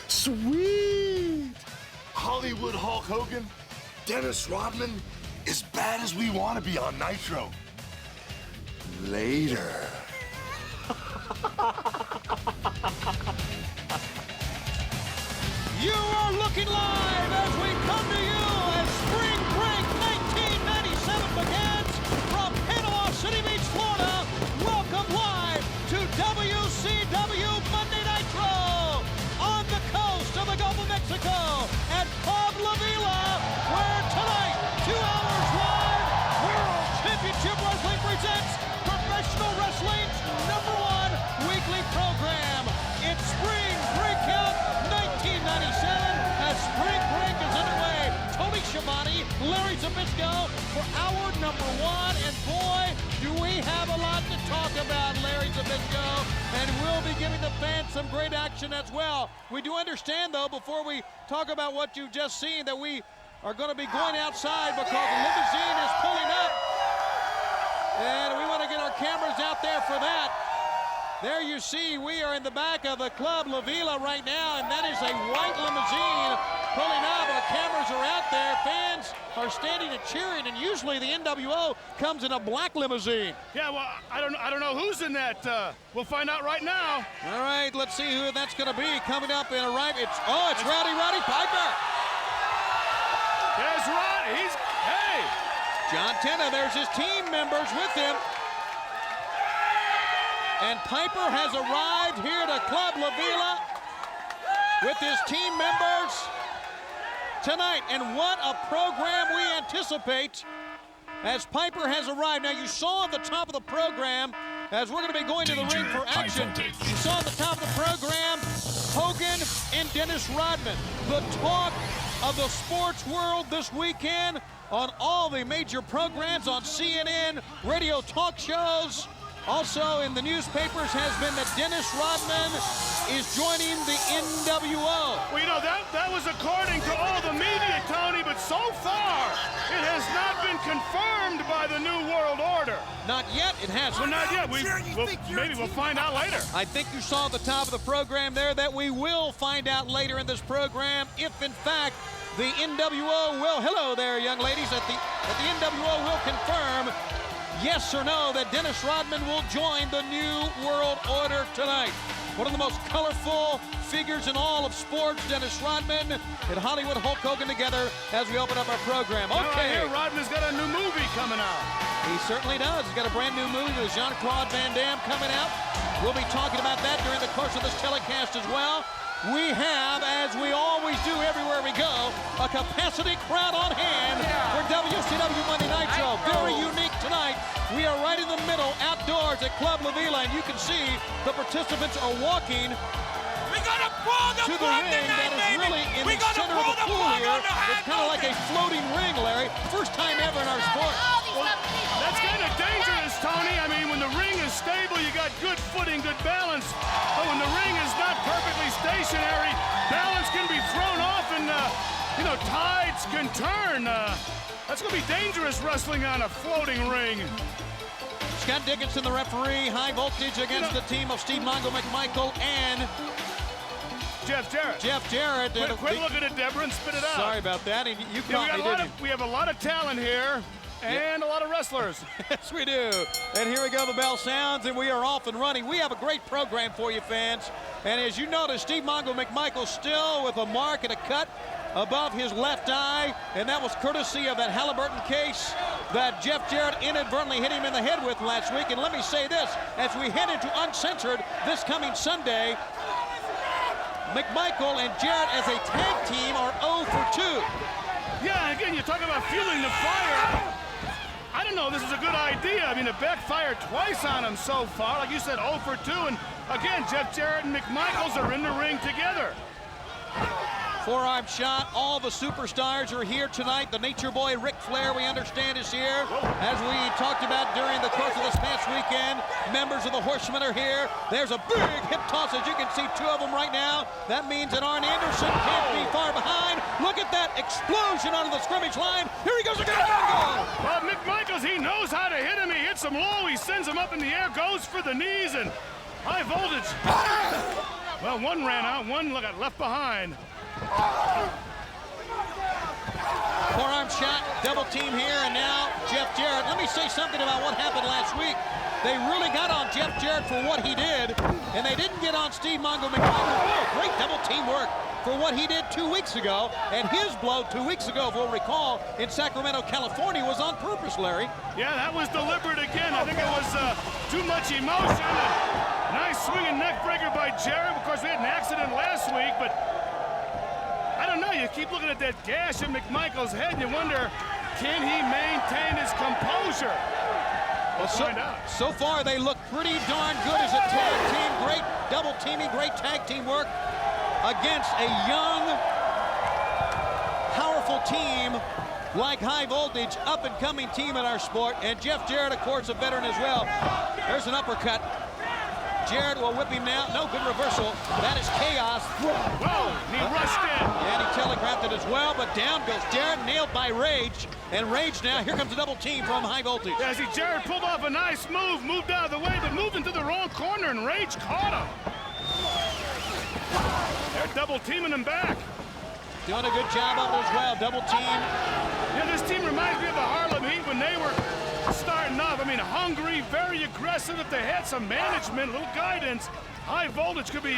Sweet! Hollywood Hulk Hogan, Dennis Rodman, as bad as we want to be on Nitro. Later. You are looking live as we come to you as Spring Break 1997 begins from Panama City Beach, Florida. Welcome live to WCW Monday Nitro on the coast of the Gulf of Mexico at Club La Vela, where tonight, 2 hours live, World Championship Wrestling presents Professional Wrestling's #1 weekly program. It's Spring Breakout 1997 as Spring Break is underway. Tony Schiavone, Larry Zbyszko for hour #1, and boy, do we have a lot to talk about, Larry Zbyszko, and we'll be giving the fans some great action as well. We do understand, though, before we talk about what you've just seen, that we are going to be going outside because the limousine is pulling up, and we want to get our cameras out there for that. There you see, we are in the back of the Club La Vela right now, and that is a white limousine pulling up. Our cameras are out there. Fans are standing and cheering, and usually the nWo comes in a black limousine. Yeah, well, I don't know who's in that. We'll find out right now. All right, let's see who that's going to be coming up and arriving. It's Roddy Piper. There's Roddy. Hey. John Tena, there's his team members with him. And Piper has arrived here to Club La Vela with his team members tonight. And what a program we anticipate as Piper has arrived. Now, you saw at the top of the program, as we're going to be going to the ring for action, you saw at the top of the program, Hogan and Dennis Rodman. The talk of the sports world this weekend on all the major programs on CNN, radio talk shows. Also in the newspapers has been that Dennis Rodman is joining the nWo. Well, you know, that was according to all the media, Tony, but so far it has not been confirmed by the New World Order. Not yet, it hasn't. Well, not yet. Maybe we'll find out later. I think you saw at the top of the program there that we will find out later in this program if, in fact, the nWo will, hello there, young ladies, that the nWo will confirm yes or no that Dennis Rodman will join the New World Order tonight. One of the most colorful figures in all of sports, Dennis Rodman and Hollywood Hulk Hogan together as we open up our program. Okay. Okay. I hear Rodman's got a new movie coming out. He certainly does. He's got a brand new movie with Jean-Claude Van Damme coming out. We'll be talking about that during the course of this telecast as well. We have, as we always do everywhere we go, a capacity crowd on hand for WCW Monday Nitro. Very unique tonight. We are right in the middle, outdoors at Club La Vela, and you can see the participants are walking to the ring that is really in the center of the pool here. It's kind of like a floating ring, Larry. First time ever in our sport. Well, that's kind of dangerous, Tony. I mean, when the ring is stable, you got good footing, good balance. But when the ring is not perfectly stationary, balance can be thrown off and, you know, tides can turn. That's going to be dangerous wrestling on a floating ring. Scott Dickinson, the referee, high voltage against the team of Steve Mongo McMichael and Jeff Jarrett. Quit looking at Deborah and spit it out. Sorry about that. You caught me, didn't you? We have a lot of talent here and a lot of wrestlers. Yes, we do. And here we go. The bell sounds, and we are off and running. We have a great program for you, fans. And as you notice, Steve Mongo McMichael still with a mark and a cut above his left eye, and that was courtesy of that Halliburton case that Jeff Jarrett inadvertently hit him in the head with last week. And let me say this, as we head into Uncensored this coming Sunday, McMichael and Jarrett as a tag team are 0 for 2. Yeah, again, you talk about fueling the fire. I don't know, this is a good idea. I mean, it backfired twice on him so far. Like you said, 0 for 2. And again, Jeff Jarrett and McMichaels are in the ring together. Forearm shot. All the superstars are here tonight. The Nature Boy Ric Flair, we understand, is here. As we talked about during the course of this past weekend, members of the Horsemen are here. There's a big hip toss, as you can see, 2 of them right now. That means that Arn Anderson can't be far behind. Look at that explosion onto the scrimmage line. Here he goes again. Well, McMichaels, he knows how to hit him. He hits him low. He sends him up in the air, goes for the knees, and high voltage. Well, one ran out, one got left behind. Forearm shot, double team here, and now Jeff Jarrett. Let me say something about what happened last week. They really got on Jeff Jarrett for what he did, and they didn't get on Steve Mongo McMichael. Oh, great double team work for what he did 2 weeks ago, and his blow 2 weeks ago, if we'll recall, in Sacramento, California, was on purpose, Larry. Yeah, that was deliberate again. I think it was too much emotion. Nice swinging neck breaker by Jarrett. Of course, we had an accident last week, but I don't know. You keep looking at that gash in McMichael's head, and you wonder, can he maintain his composure? We'll find out. So far, they look pretty darn good as a tag team. Great double teaming, great tag team work against a young, powerful team like High Voltage, up-and-coming team in our sport. And Jeff Jarrett, of course, a veteran as well. There's an uppercut. Jarrett will whip him now. No, good reversal. That is chaos. Whoa, and he rushed in. And he telegraphed it as well, but down goes Jarrett, nailed by Rage. And Rage now, here comes a double team from High Voltage. Yeah, see, Jarrett pulled off a nice move, moved out of the way, but moved into the wrong corner, and Rage caught him. They're double teaming him back. Doing a good job of it as well, double team. Yeah, this team reminds me of the Harlem Heat when they were starting off. I mean, hungry, very aggressive. If they had some management, a little guidance, High Voltage could be,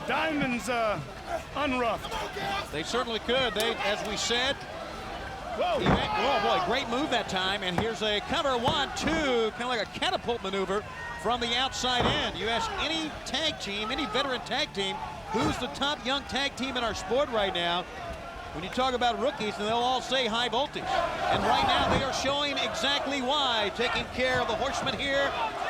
diamonds unroughed. They certainly could. They, as we said, whoa. Oh boy, great move that time. And here's a cover 1-2, kind of like a catapult maneuver from the outside end. You ask any tag team, any veteran tag team, who's the top young tag team in our sport right now? When you talk about rookies, and they'll all say High Voltage. And right now they are showing exactly why, taking care of the Horsemen here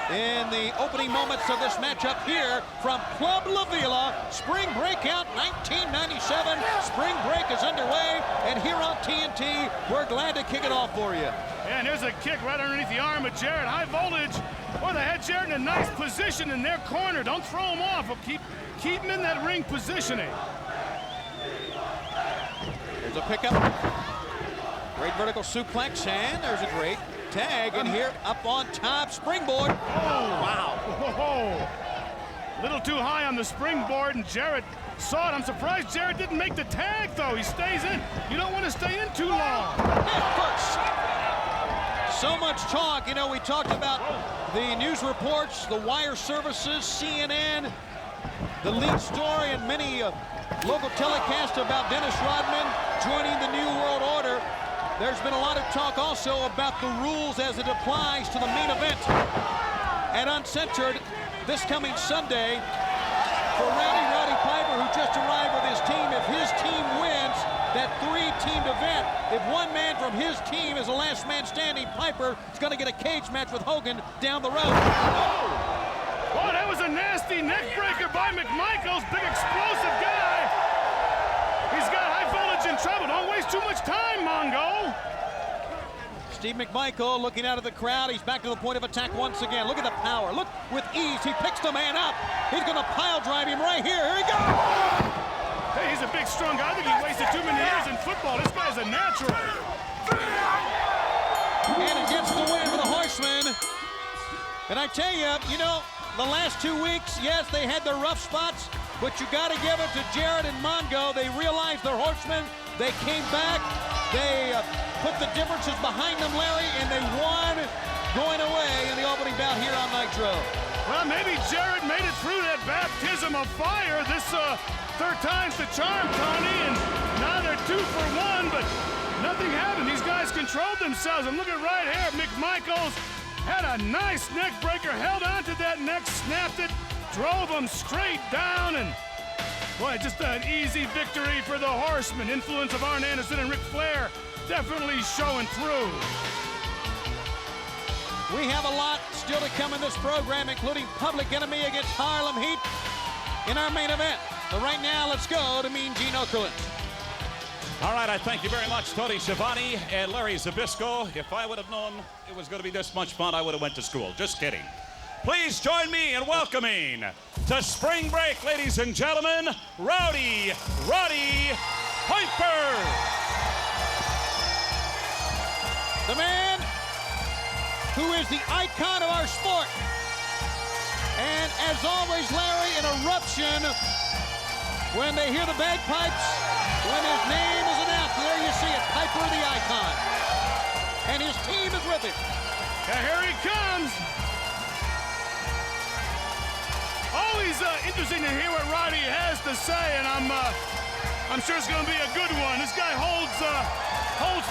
in the opening moments of this matchup here from Club La Vela. Spring Breakout 1997. Spring Break is underway, and here on TNT, we're glad to kick it off for you. And there's a kick right underneath the arm of Jarrett. High Voltage, well, they had Jarrett in a nice position in their corner. Don't throw him off. We'll keep him in that ring positioning. There's a pickup. Great vertical suplex, and there's a great tag. And here, up on top, springboard. Oh, wow. Whoa. Little too high on the springboard, and Jarrett saw it. I'm surprised Jarrett didn't make the tag, though. He stays in. You don't want to stay in too long. First. So much talk. You know, we talked about the news reports, the wire services, CNN, the lead story, and many local telecasts about Dennis Rodman joining the New World Order. There's been a lot of talk also about the rules as it applies to the main event at Uncensored this coming Sunday for Roddy Piper, who just arrived with his team. If his team wins that three-teamed event, if one man from his team is the last man standing, Piper is going to get a cage match with Hogan down the road. Oh, that was a nasty neck breaker by McMichaels. Big explosive guy. He's got High Voltage in trouble. Don't waste too much time, Mongo. Steve McMichael looking out of the crowd. He's back to the point of attack once again. Look at the power. Look with ease. He picks the man up. He's going to pile drive him right here. Here he goes. Hey, he's a big, strong guy. I think he wasted too many years in football. This guy's a natural. And it gets the win for the Horsemen. And I tell you, the last 2 weeks, yes, they had their rough spots, but you got to give it to Jarrett and Mongo. They realized they're Horsemen. They came back. They put the differences behind them, Larry, and they won going away in the opening bout here on Nitro. Well, maybe Jarrett made it through that baptism of fire. This third time's the charm, Tony, and now they're 2 for 1, but nothing happened. These guys controlled themselves. And look at right here, McMichaels had a nice neck breaker, held onto that neck, snapped it, drove him straight down, and boy, just an easy victory for the Horsemen. Influence of Arn Anderson and Ric Flair definitely showing through. We have a lot still to come in this program, including Public Enemy against Harlem Heat in our main event. But right now, let's go to Mean Gene Okerlund. All right, I thank you very much, Tony Schiavone and Larry Zbyszko. If I would have known it was going to be this much fun, I would have went to school. Just kidding. Please join me in welcoming to Spring Break, ladies and gentlemen, Roddy Piper. The man who is the icon of our sport. And as always, Larry, in a rough celebration when they hear the bagpipes, when his name is announced. There you see it, Piper the Icon. And his team is with him. And here he comes. Always interesting to hear what Roddy has to say, and I'm sure it's going to be a good one. This guy holds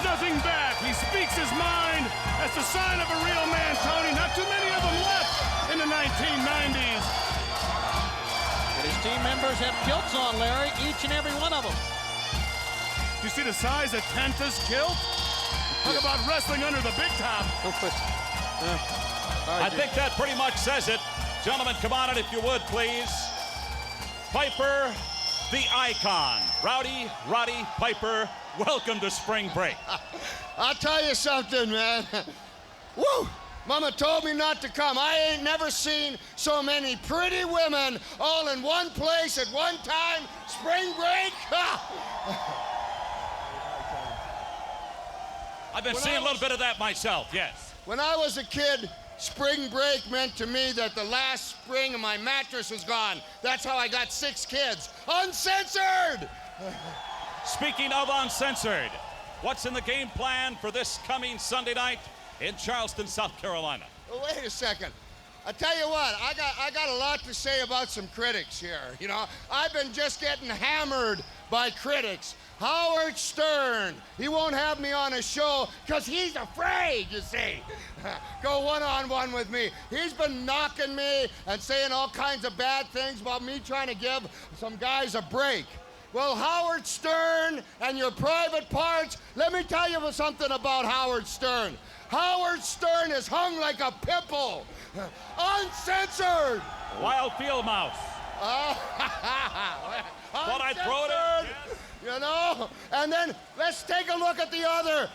nothing back. He speaks his mind. That's the sign of a real man, Tony. Not too many of them left in the 1990s. And his team members have kilts on, Larry, each and every one of them. You see the size of Kenta's kilt? Talk about wrestling under the big top. I think that pretty much says it. Gentlemen, come on in if you would, please. Piper, the Icon. Rowdy Roddy Piper, welcome to Spring Break. I'll tell you something, man. Woo! Mama told me not to come. I ain't never seen so many pretty women all in one place at one time. Spring break. I've been seeing a little bit of that myself, yes. When I was a kid, spring break meant to me that the last spring of my mattress was gone. That's how I got 6 kids. Uncensored! Speaking of uncensored, what's in the game plan for this coming Sunday night in Charleston, South Carolina? Well, wait a second. I tell you what, I got a lot to say about some critics here. You know, I've been just getting hammered by critics. Howard Stern, he won't have me on his show because he's afraid, you see. Go one-on-one with me. He's been knocking me and saying all kinds of bad things about me trying to give some guys a break. Well, Howard Stern and your private parts, let me tell you something about Howard Stern. Howard Stern is hung like a pimple. Uncensored. Wild field mouse. Thought I'd throw it in. Yes. You know? And then let's take a look at the other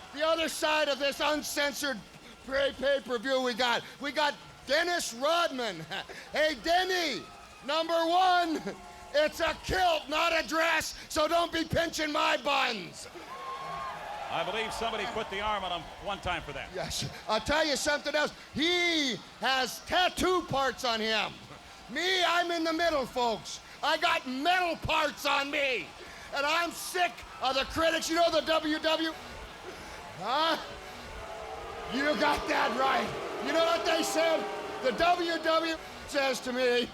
side of this uncensored pay-per-view we got. We got Dennis Rodman. Hey, Denny, number 1, it's a kilt, not a dress, so don't be pinching my buns. I believe somebody put the arm on him one time for that. Yes. I'll tell you something else. He has tattoo parts on him. Me, I'm in the middle, folks. I got metal parts on me. And I'm sick of the critics. You know the WCW? Huh? You got that right. You know what they said? The WCW says to me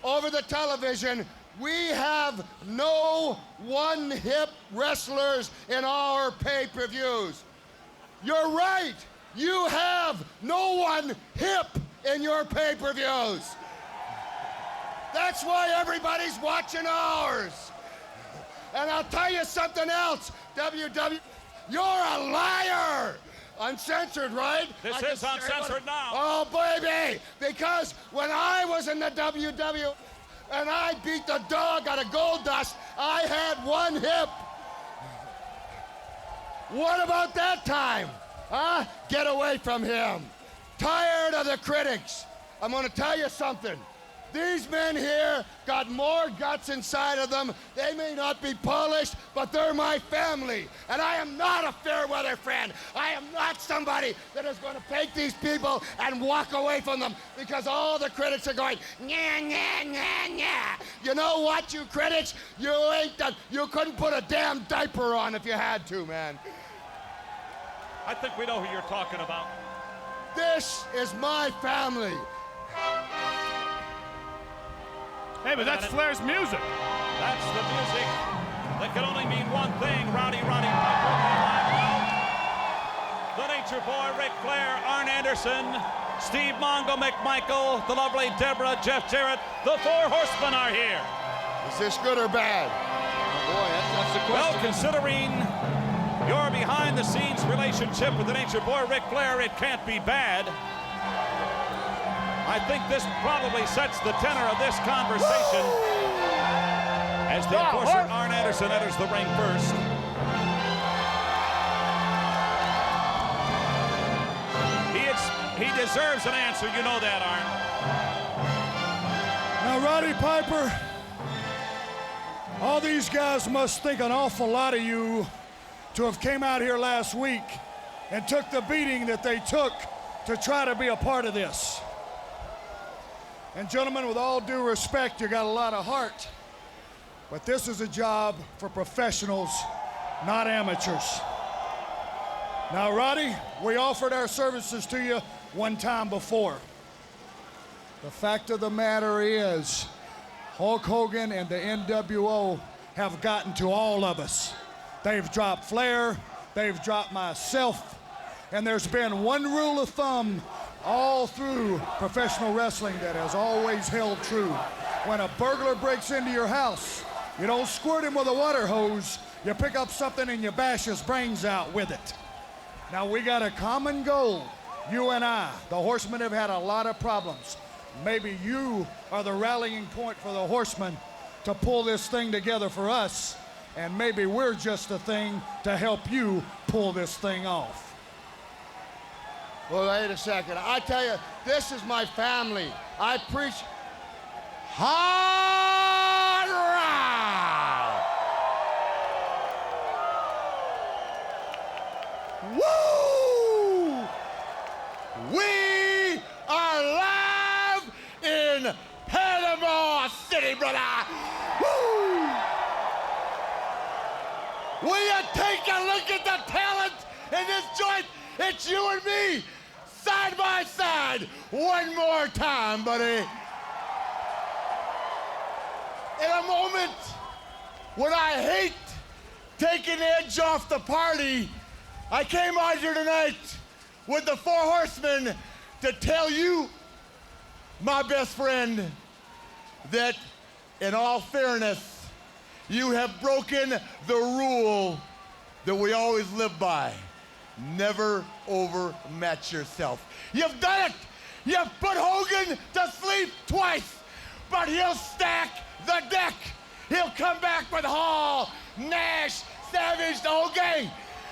over the television, we have no one-hip wrestlers in our pay-per-views. You're right. You have no one hip in your pay-per-views. That's why everybody's watching ours. And I'll tell you something else, WCW, you're a liar. Uncensored, right? This is uncensored now. Oh, baby, because when I was in the WCW and I beat the dog out of Goldust, I had one hip. What about that time? Huh? Get away from him. Tired of the critics. I'm gonna tell you something. These men here got more guts inside of them. They may not be polished, but they're my family. And I am not a fair weather friend. I am not somebody that is going to take these people and walk away from them because all the critics are going, nyah, nyah, nyah, nyah. You know what, you critics? You ain't done. You couldn't put a damn diaper on if you had to, man. I think we know who you're talking about. This is my family. Hey, but that's Flair's music. That's the music that can only mean one thing. Rowdy Piper, the Nature Boy, Ric Flair, Arn Anderson, Steve Mongo McMichael, the lovely Deborah, Jeff Jarrett. The 4 horsemen are here. Is this good or bad? Oh boy, that's the question. Well, considering your behind-the-scenes relationship with the Nature Boy, Ric Flair, it can't be bad. I think this probably sets the tenor of this conversation as the enforcer Arn Anderson enters the ring first. He deserves an answer, you know that, Arn. Now, Roddy Piper, all these guys must think an awful lot of you to have came out here last week and took the beating that they took to try to be a part of this. And gentlemen, with all due respect, you got a lot of heart. But this is a job for professionals, not amateurs. Now, Roddy, we offered our services to you one time before. The fact of the matter is, Hulk Hogan and the nWo have gotten to all of us. They've dropped Flair, they've dropped myself, and there's been one rule of thumb all through professional wrestling that has always held true. When a burglar breaks into your house, you don't squirt him with a water hose, you pick up something and you bash his brains out with it. Now we got a common goal, you and I. The Horsemen have had a lot of problems. Maybe you are the rallying point for the Horsemen to pull this thing together for us, and maybe we're just the thing to help you pull this thing off. Well, wait a second. I tell you, this is my family. I preach hard rock. Woo! We are live in Panama City, brother. Woo! Will you take a look at the talent in this joint? It's you and me, side by side. One more time, buddy. In a moment when I hate taking edge off the party, I came out here tonight with the Four Horsemen to tell you, my best friend, that in all fairness, you have broken the rule that we always live by. Never overmatch yourself. You've done it. You've put Hogan to sleep twice, but he'll stack the deck. He'll come back with Hall, Nash, Savage, the whole gang.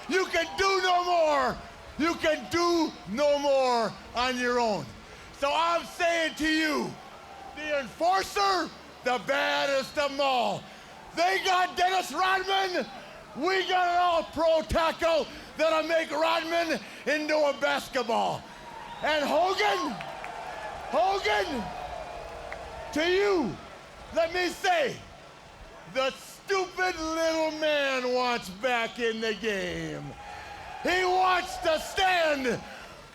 You can do no more. You can do no more on your own. So I'm saying to you, the Enforcer, the baddest of them all. They got Dennis Rodman. We got an all-pro tackle that'll make Rodman into a basketball. And Hogan, to you, let me say, the stupid little man wants back in the game. He wants to stand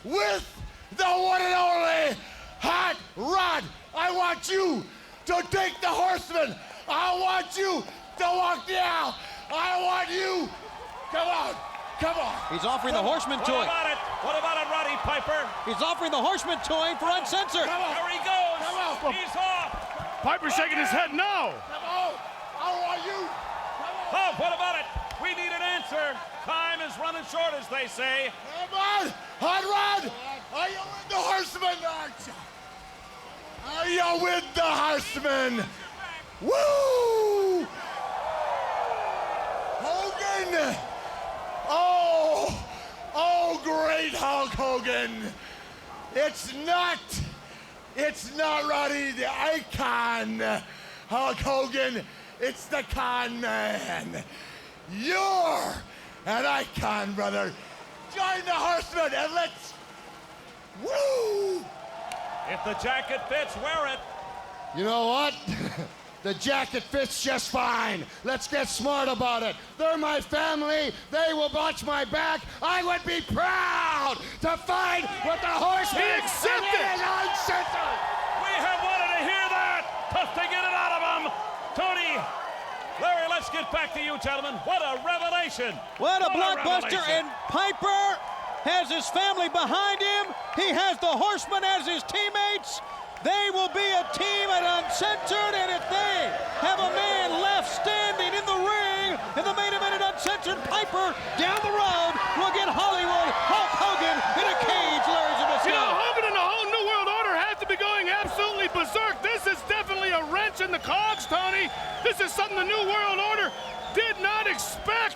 with the one and only Hot Rod. I want you to take the Horseman. I want you to walk the aisle. I want you. Come on. He's offering the Horseman toy. What about it, Roddy Piper? He's offering the Horseman toy for Uncensored. There he goes. Come on. He's off. Piper's shaking his head no. Come on. I want you. Oh, what about it? We need an answer. Time is running short, as they say. Come on. Hot Rod. Are you with the Horseman? Are you with the Horseman? Woo! Hogan! Oh, great Hulk Hogan! It's not Roddy the Icon Hulk Hogan, it's the Con Man. You're an icon, brother. Join the Horsemen and let's, woo! If the jacket fits, wear it. You know what? The jacket fits just fine. Let's get smart about it. They're my family. They will watch my back. I would be proud to fight with the Horsemen. He accepted. And it is Uncensored. We have wanted to hear that. Tough to get it out of him. Tony, Larry, let's get back to you, gentlemen. What a revelation. What a blockbuster, revelation. and Piper has his family behind him. He has the Horsemen as his teammates. They will be a team at Uncensored, and if they have a man left standing in the ring in the main event at Uncensored, Piper down the road will get Hollywood Hulk Hogan in a cage, Larry Zbyszko. You know, Hogan and the whole New World Order have to be going absolutely berserk. This is definitely a wrench in the cogs, Tony. This is something the New World Order did not expect.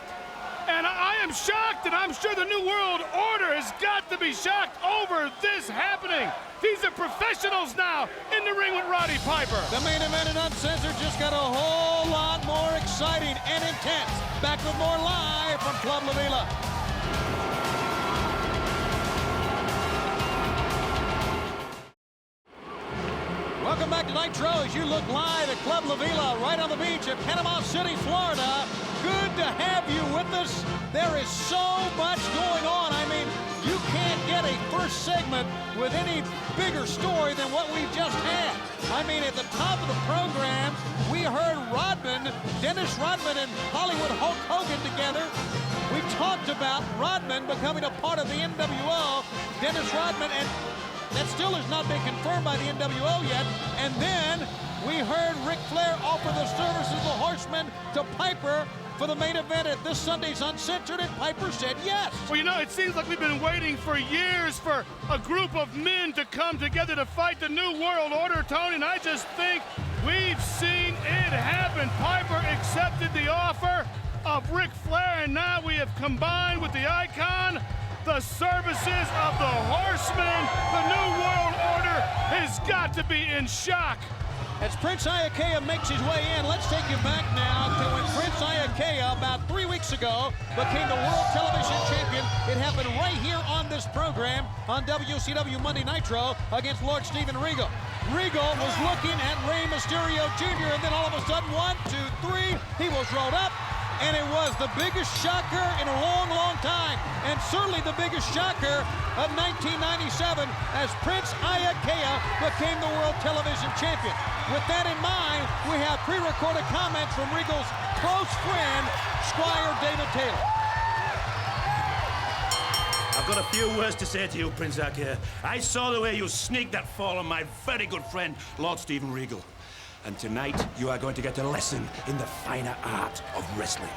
And I am shocked, and I'm sure the New World Order has got to be shocked over this happening. These are professionals now in the ring with Roddy Piper. The main event at Uncensored just got a whole lot more exciting and intense. Back with more live from Club La Vela. Welcome Nitro as you look live at Club La Vela right on the beach at Panama City, Florida. Good to have you with us. There is so much going on. I mean, you can't get a first segment with any bigger story than what we've just had. I mean, at the top of the program, we heard Rodman, Dennis Rodman and Hollywood Hulk Hogan together. We talked about Rodman becoming a part of the nWo, Dennis Rodman, and that still has not been confirmed by the nWo yet. And then we heard Ric Flair offer the services of the Horsemen to Piper for the main event at this Sunday's Uncensored, and Piper said yes. Well, you know, it seems like we've been waiting for years for a group of men to come together to fight the New World Order, Tony, and I just think we've seen it happen. Piper accepted the offer of Ric Flair, and now we have combined with the Icon the services of the Horsemen. The New World Order has got to be in shock. As Prince Iaukea makes his way in, let's take you back now to when Prince Iaukea, about 3 weeks ago, became the World Television Champion. It happened right here on this program on WCW Monday Nitro against Lord Steven Regal. Regal was looking at Rey Mysterio Jr., and then all of a sudden, 1, 2, 3, he was rolled up. And it was the biggest shocker in a long, long time, and certainly the biggest shocker of 1997 as Prince Iaukea became the World Television Champion. With that in mind, we have pre-recorded comments from Regal's close friend, Squire David Taylor. I've got a few words to say to you, Prince Iaukea. I saw the way you sneaked that fall on my very good friend, Lord Steven Regal. And tonight, you are going to get a lesson in the finer art of wrestling.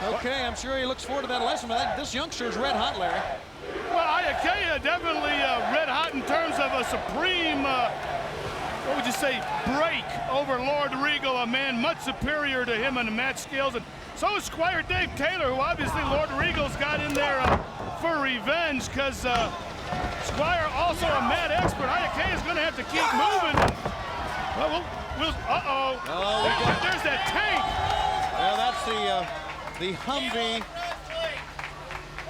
Okay, I'm sure he looks forward to that lesson, but this youngster is red hot, Larry. Well, Iaukea definitely red hot in terms of a supreme, what would you say, break over Lord Regal, a man much superior to him in the match skills. And so is Squire Dave Taylor, who obviously Lord Regal's got in there for revenge, because Squire also a mad expert. Iaukea is going to have to keep moving. Well, there's that tank. Well, that's the Humvee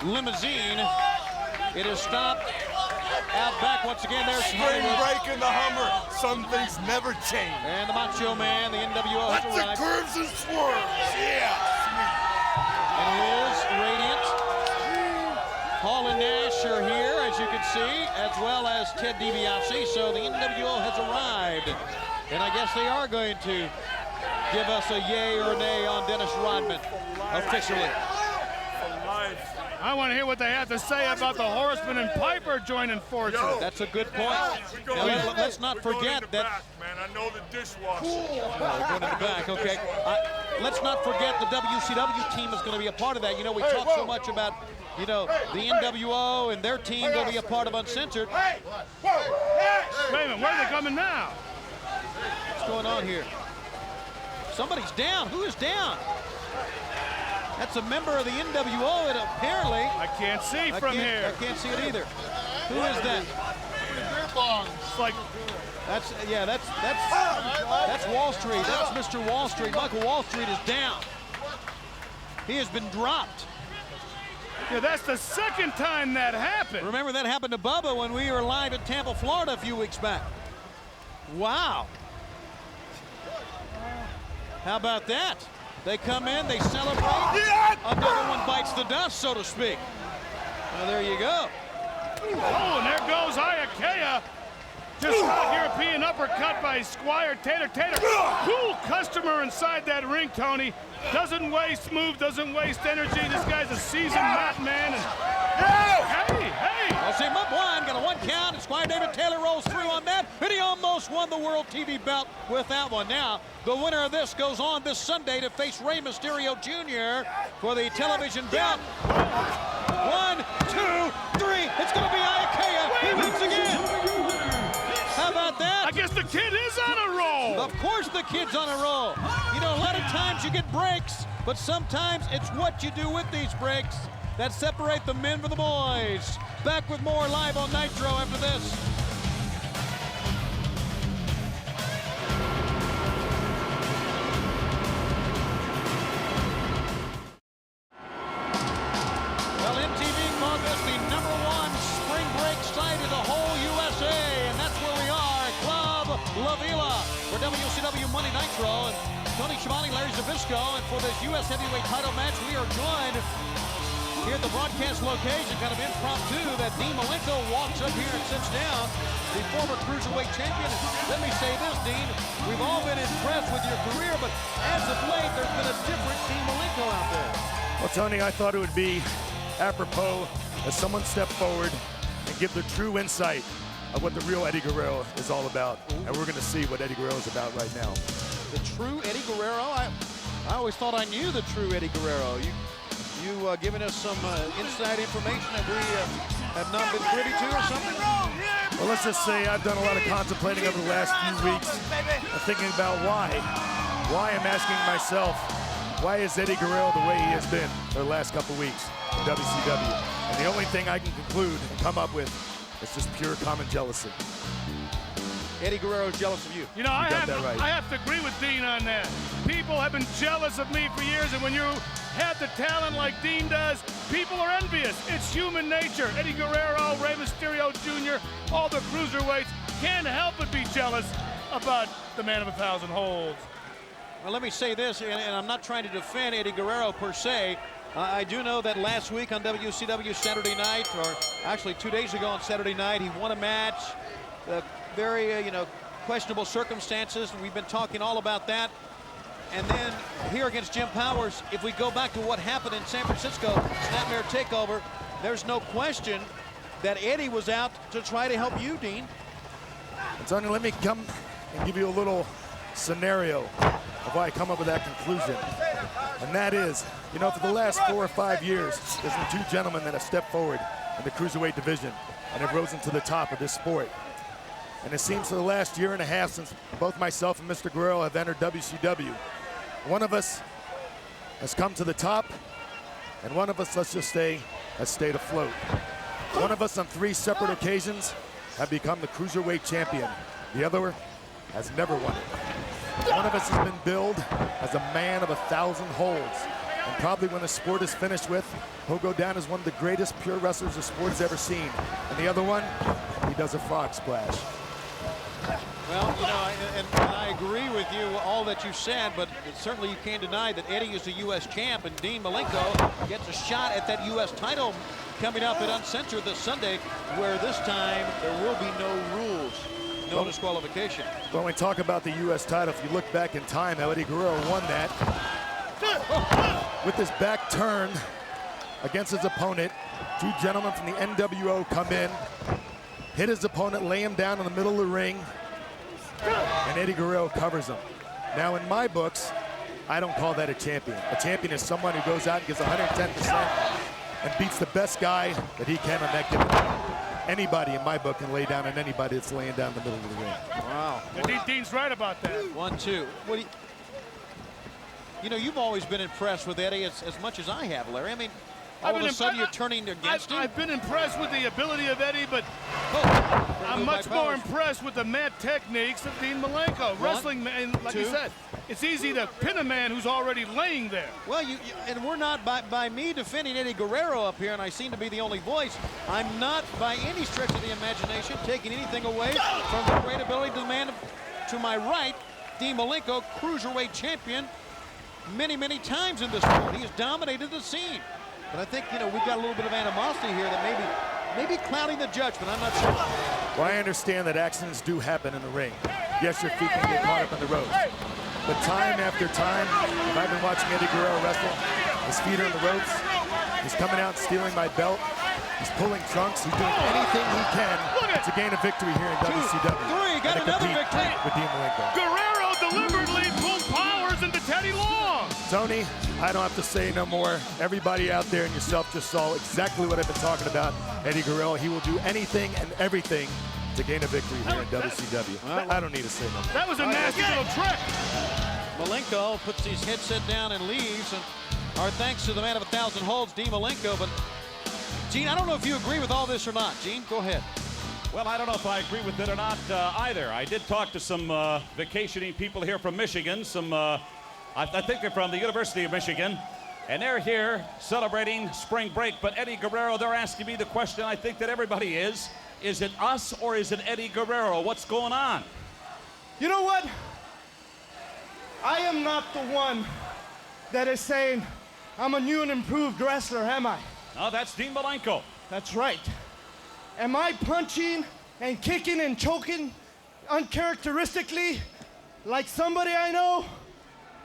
limousine. It is stopped out back once again. There's Spring break in the Hummer. Some things never change. And the Macho Man, the nWo has Let the arrived. curves and swerves. Yeah. And Liz, Radiant, Hall and Nash are here, as you can see, as well as Ted DiBiase. So the nWo has arrived. And I guess they are going to give us a yay or nay on Dennis Rodman officially. I want to hear what they have to say about the Horsemen and Piper joining forces. That's a good point. Now, let's not forget that. Man, I know the dishwasher. Going in the back, okay. Let's not forget the WCW team is going to be a part of that. You know, we talk so much about, you know, the nWo and their team going to be a part of Uncensored. Wait a minute, where are they coming now? What's going on here? Somebody's down. Who is down? That's a member of the nWo that apparently... I can't see from here. I can't see it either. Who is that? It's like... That's Wall Street. That's Mr. Wall Street. Michael Wall Street is down. He has been dropped. Yeah, that's the second time that happened. Remember that happened to Bubba when we were live in Tampa, Florida a few weeks back. Wow. How about that? They come in, they celebrate. Another one bites the dust, so to speak. Well, there you go. Oh, and there goes Iaukea. Just a European uppercut by Squire Taylor. Cool customer inside that ring, Tony. Doesn't waste move, doesn't waste energy. This guy's a seasoned mat man. And... Hey! I'll see him up one, got a 1 count, and Squire David Taylor rolls through on that, and he almost won the World TV belt with that one. Now, the winner of this goes on this Sunday to face Rey Mysterio Jr. for the television belt. 1, 2, 3, it's gonna be Iaukea, he wins again. How about that? I guess the kid is on a roll. Of course the kid's on a roll. You know, a lot of times you get breaks, but sometimes it's what you do with these breaks that separate the men from the boys. Back with more live on Nitro after this. Well, MTV called this the #1 spring break site in the whole USA, and that's where we are at Club La Vela. WCW Monday Nitro. And Tony Schiavone, Larry Zbyszko. And for this U.S. heavyweight title match, we are joined here at the broadcast location, kind of impromptu, that Dean Malenko walks up here and sits down, the former Cruiserweight champion. Let me say this, Dean, we've all been impressed with your career, but as of late, there's been a different Dean Malenko out there. Well, Tony, I thought it would be apropos as someone step forward and give the true insight of what the real Eddie Guerrero is all about. And we're going to see what Eddie Guerrero is about right now. The true Eddie Guerrero? I always thought I knew the true Eddie Guerrero. You giving us some inside information that we have not been privy to or something? Well, let's just say I've done a lot of contemplating over the last few weeks and thinking about why. Why I'm asking myself, why is Eddie Guerrero the way he has been for the last couple weeks in WCW? And the only thing I can conclude and come up with is just pure common jealousy. Eddie Guerrero is jealous of you. You know, I have to agree with Dean on that. People have been jealous of me for years, and when you have the talent like Dean does, people are envious. It's human nature. Eddie Guerrero, Rey Mysterio Jr., all the cruiserweights can't help but be jealous about the man of 1,000 holds. Well, let me say this, and I'm not trying to defend Eddie Guerrero per se. I do know that last week on WCW Saturday night, or actually 2 days ago on Saturday night, he won a match. Very, questionable circumstances. We've been talking all about that. And then here against Jim Powers, if we go back to what happened in San Francisco, Snapmare Takeover, there's no question that Eddie was out to try to help you, Dean. Tony, let me come and give you a little scenario of why I come up with that conclusion. And that is, for the last 4 or 5 years, there's been 2 gentlemen that have stepped forward in the cruiserweight division and have risen to the top of this sport. And it seems for the last year and a half since both myself and Mr. Guerrero have entered WCW, one of us has come to the top, and one of us, let's just say, has stayed afloat. One of us on 3 separate occasions have become the Cruiserweight champion. The other has never won it. One of us has been billed as a man of 1,000 holds. And probably when the sport is finished with, he'll go down as one of the greatest pure wrestlers the sport's ever seen. And the other one, he does a frog splash. Well, and I agree with you, all that you said, but certainly you can't deny that Eddie is the U.S. champ, and Dean Malenko gets a shot at that U.S. title coming up at Uncensored this Sunday, where this time there will be no rules, no disqualification. When we talk about the U.S. title, if you look back in time, how Eddie Guerrero won that with his back turned against his opponent. 2 gentlemen from the nWo come in, hit his opponent, lay him down in the middle of the ring, and Eddie Guerrero covers him. Now, in my books, I don't call that a champion. A champion is someone who goes out and gives 110% and beats the best guy that he can on that given night. Anybody in my book can lay down on anybody that's laying down in the middle of the ring. Wow. Dean's right about that. 1-2. What do you've always been impressed with Eddie as much as I have, Larry. I mean, all of a sudden you're turning against him. I've been impressed with the ability of Eddie, but I'm much more impressed with the mat techniques of Dean Malenko. Wrestling, and like you said, it's easy to pin a man who's already laying there. Well, and we're not, by me defending Eddie Guerrero up here, and I seem to be the only voice, I'm not by any stretch of the imagination taking anything away from the great ability of the man to my right, Dean Malenko, Cruiserweight champion, many, many times in this sport. He has dominated the scene. But I think, we've got a little bit of animosity here that maybe clouding the judgment. I'm not sure. Well, I understand that accidents do happen in the ring. Yes, your feet can get caught up in the ropes. But time after time, if I've been watching Eddie Guerrero wrestle, his feet are in the ropes, he's coming out and stealing my belt, he's pulling trunks, he's doing anything he can to gain a victory here in WCW. 3, got another victory with Dean Malenko. Guerrero deliberately pulled Powers into Teddy Long. Tony, I don't have to say no more. Everybody out there and yourself just saw exactly what I've been talking about. Eddie Guerrero, he will do anything and everything to gain a victory here in WCW. I don't need to say no more. That was a nasty little trick. Malenko puts his headset down and leaves. And our thanks to the man of 1,000 holds, Dean Malenko. But, Gene, I don't know if you agree with all this or not. Gene, go ahead. Well, I don't know if I agree with it or not either. I did talk to some vacationing people here from Michigan, I think they're from the University of Michigan, and they're here celebrating spring break. But Eddie Guerrero, they're asking me the question I think that everybody is it us or is it Eddie Guerrero? What's going on? You know what? am not the one that is saying I'm a new and improved wrestler, am I? No, that's Dean Malenko. That's right. Am I punching and kicking and choking uncharacteristically like somebody I know?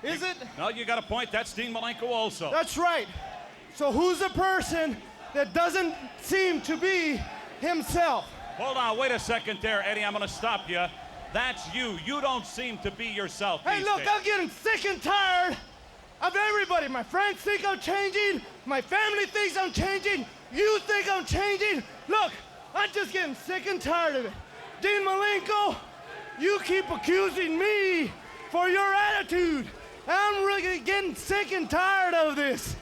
Is it? No, you got a point. That's Dean Malenko also. That's right. So who's the person that doesn't seem to be himself? Hold on, wait a second there, Eddie. I'm going to stop you. That's you. You don't seem to be yourself. Hey, look, days. I'm getting sick and tired of everybody. My friends think I'm changing. My family thinks I'm changing. You think I'm changing. Look, I'm just getting sick and tired of it. Dean Malenko, you keep accusing me for your attitude. I'm really getting sick and tired of this.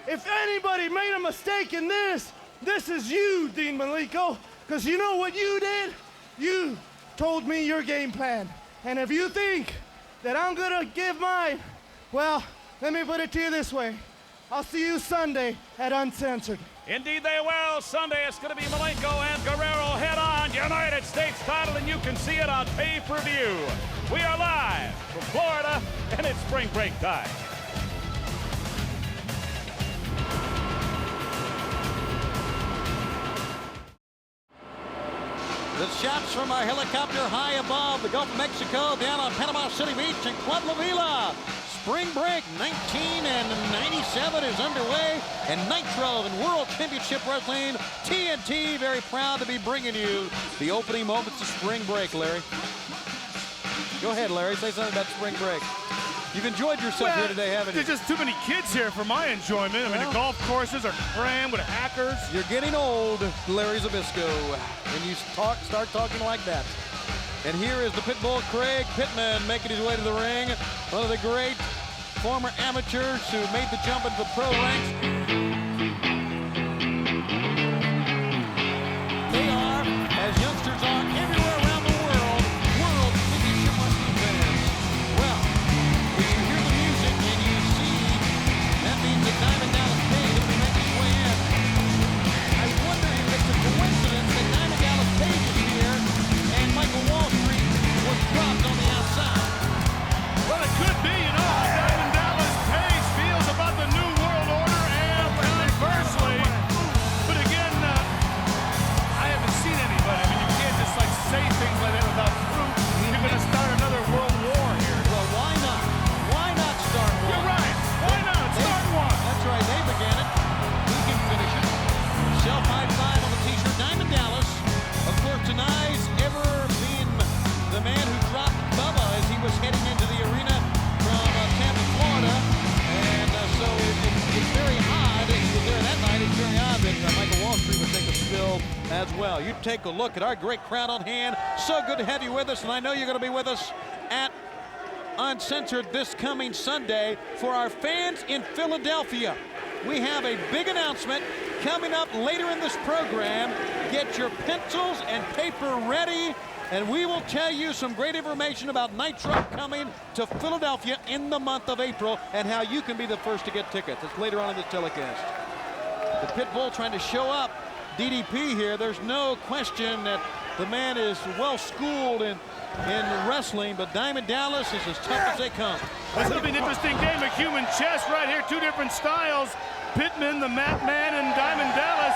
If anybody made a mistake in this, this is you, Dean Malenko. Because you know what you did? You told me your game plan. And if you think that I'm gonna give mine, well, let me put it to you this way. I'll see you Sunday at Uncensored. Indeed they will. Sunday it's going to be Malenko and Guerrero head-on United States title, and you can see it on pay-per-view. We are live from Florida, and it's spring break time. The shots from our helicopter high above the Gulf of Mexico down on Panama City Beach and Club La Vela. Spring Break 1997 is underway, and Nitro and World Championship Wrestling, TNT, very proud to be bringing you the opening moments of Spring Break, Larry. Go ahead, Larry. Say something about Spring Break. You've enjoyed yourself here today, haven't you? There's just too many kids here for my enjoyment. I mean, the golf courses are crammed with hackers. You're getting old, Larry Zbyszko, when you start talking like that. And here is the pit bull, Craig Pitman, making his way to the ring. One of the great former amateurs who made the jump into the pro ranks. They are, as youngsters are everywhere around the world, world championship wrestling fans. Well, when you hear the music and you see, that means that Diamond Dallas Page will be making his way in. I wonder if it's a coincidence that Diamond Dallas Page is here and Michael Wall Street was dropped on the outside. Well, it could be, you know, how Diamond Dallas Page feels about the New World Order and conversely. But again, I haven't seen anybody. I mean, you can't just like say things like that without proof. You're going to start another world war here. Well, why not? Why not start one? You're right. Why not? Start one. That's right. They began it. We can finish it. Self-high five on the t-shirt. Diamond Dallas, of course, denies ever being the man who dropped Bubba as he was heading into the arena from Tampa, Florida. And so it's very odd that he was there that night. It's very odd that Michael Wall Street would take a spill as well. You take a look at our great crowd on hand. So good to have you with us, and I know you're going to be with us at Uncensored this coming Sunday. For our fans in Philadelphia, we have a big announcement coming up later in this program. Get your pencils and paper ready, and we will tell you some great information about Nitro coming to Philadelphia in the month of April and how you can be the first to get tickets. It's later on in this telecast. The pit bull trying to show up. DDP here. There's no question that the man is well schooled in wrestling, but Diamond Dallas is as tough as they come. This will be an interesting game of human chess right here. Two different styles. Pitman, the Mat Man, and Diamond Dallas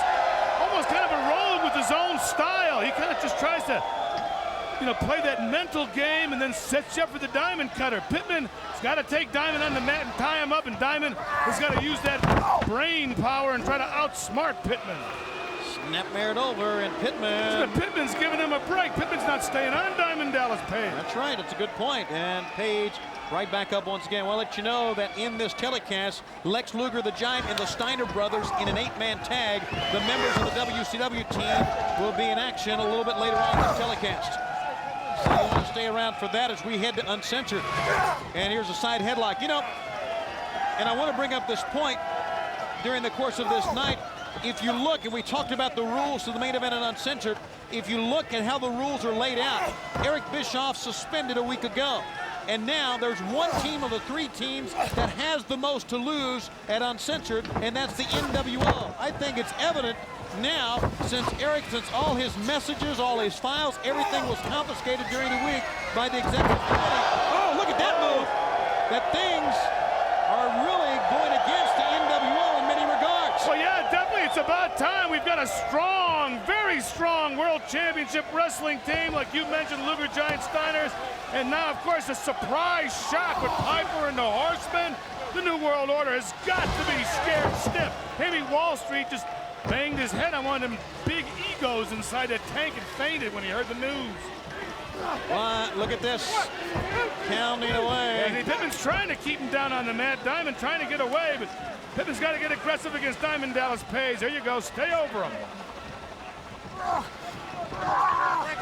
almost kind of a rolling with his own style. He kind of just tries to, you know, play that mental game and then sets you up for the diamond cutter. Pitman has got to take Diamond on the mat and tie him up, and Diamond has got to use that brain power and try to outsmart Pitman. Snap-mared over, and Pitman. Pitman's giving him a break. Pitman's not staying on Diamond Dallas Page. That's right. It's a good point. And Page right back up once again. Well, I'll let you know that in this telecast, Lex Luger, the Giant, and the Steiner brothers in an 8-man tag. The members of the WCW team will be in action a little bit later on in this telecast. So you want to stay around for that as we head to Uncensored. And here's a side headlock. You know, and I want to bring up this point during the course of this night. If you look, and we talked about the rules to the main event at Uncensored, if you look at how the rules are laid out, Eric Bischoff suspended a week ago. And now there's one team of the three teams that has the most to lose at Uncensored, and that's the nWo. I think it's evident now, since all his messages, all his files, everything was confiscated during the week by the executive committee. Oh, look at that move. that things are really going against the nWo in many regards. Well, yeah, definitely. It's about time. We've got a strong, very strong World Championship Wrestling team, like you mentioned, Luger Giant Steiners. And now, of course, a surprise shock with Piper and the Horsemen. The New World Order has got to be scared stiff. Maybe Wall Street just banged his head on one of them big egos inside that tank and fainted when he heard the news. Look at this, pounding away. Yeah, Pitman's trying to keep him down on the mat. Diamond trying to get away, but Pitman's got to get aggressive against Diamond Dallas Page. There you go, stay over him.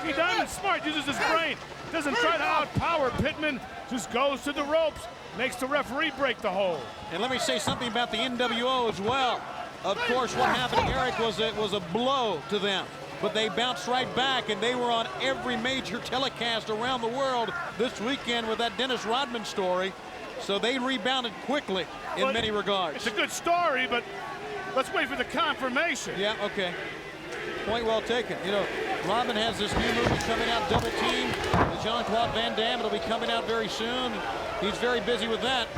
See, Diamond's smart, uses his brain. Doesn't try to outpower Pitman, just goes to the ropes, makes the referee break the hold. And let me say something about the nWo as well. Of course, what happened to Eric was a blow to them. But they bounced right back, and they were on every major telecast around the world this weekend with that Dennis Rodman story. So they rebounded quickly in many regards. It's a good story, but let's wait for the confirmation. Yeah, okay. Point well taken. You know, Rodman has this new movie coming out, Double Team, with Jean-Claude Van Damme. It'll be coming out very soon. He's very busy with that.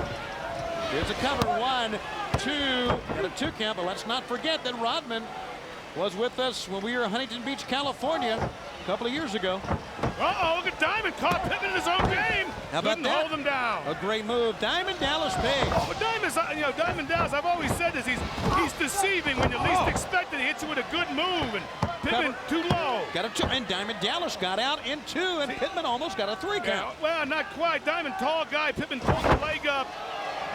Here's a cover, 1, 2, and a 2 count, but let's not forget that Rodman was with us when we were in Huntington Beach, California, a couple of years ago. Uh-oh, look at Diamond, caught Pitman in his own game. How about Couldn't that? hold him down. A great move. Diamond Dallas Page. But Diamond's, Diamond Dallas, I've always said this, he's deceiving when you least expect it. He hits you with a good move, and Pitman too low. Got a 2, and Diamond Dallas got out in 2, and Pitman almost got a 3 count. Yeah, well, not quite. Diamond, tall guy. Pitman pulled the leg up,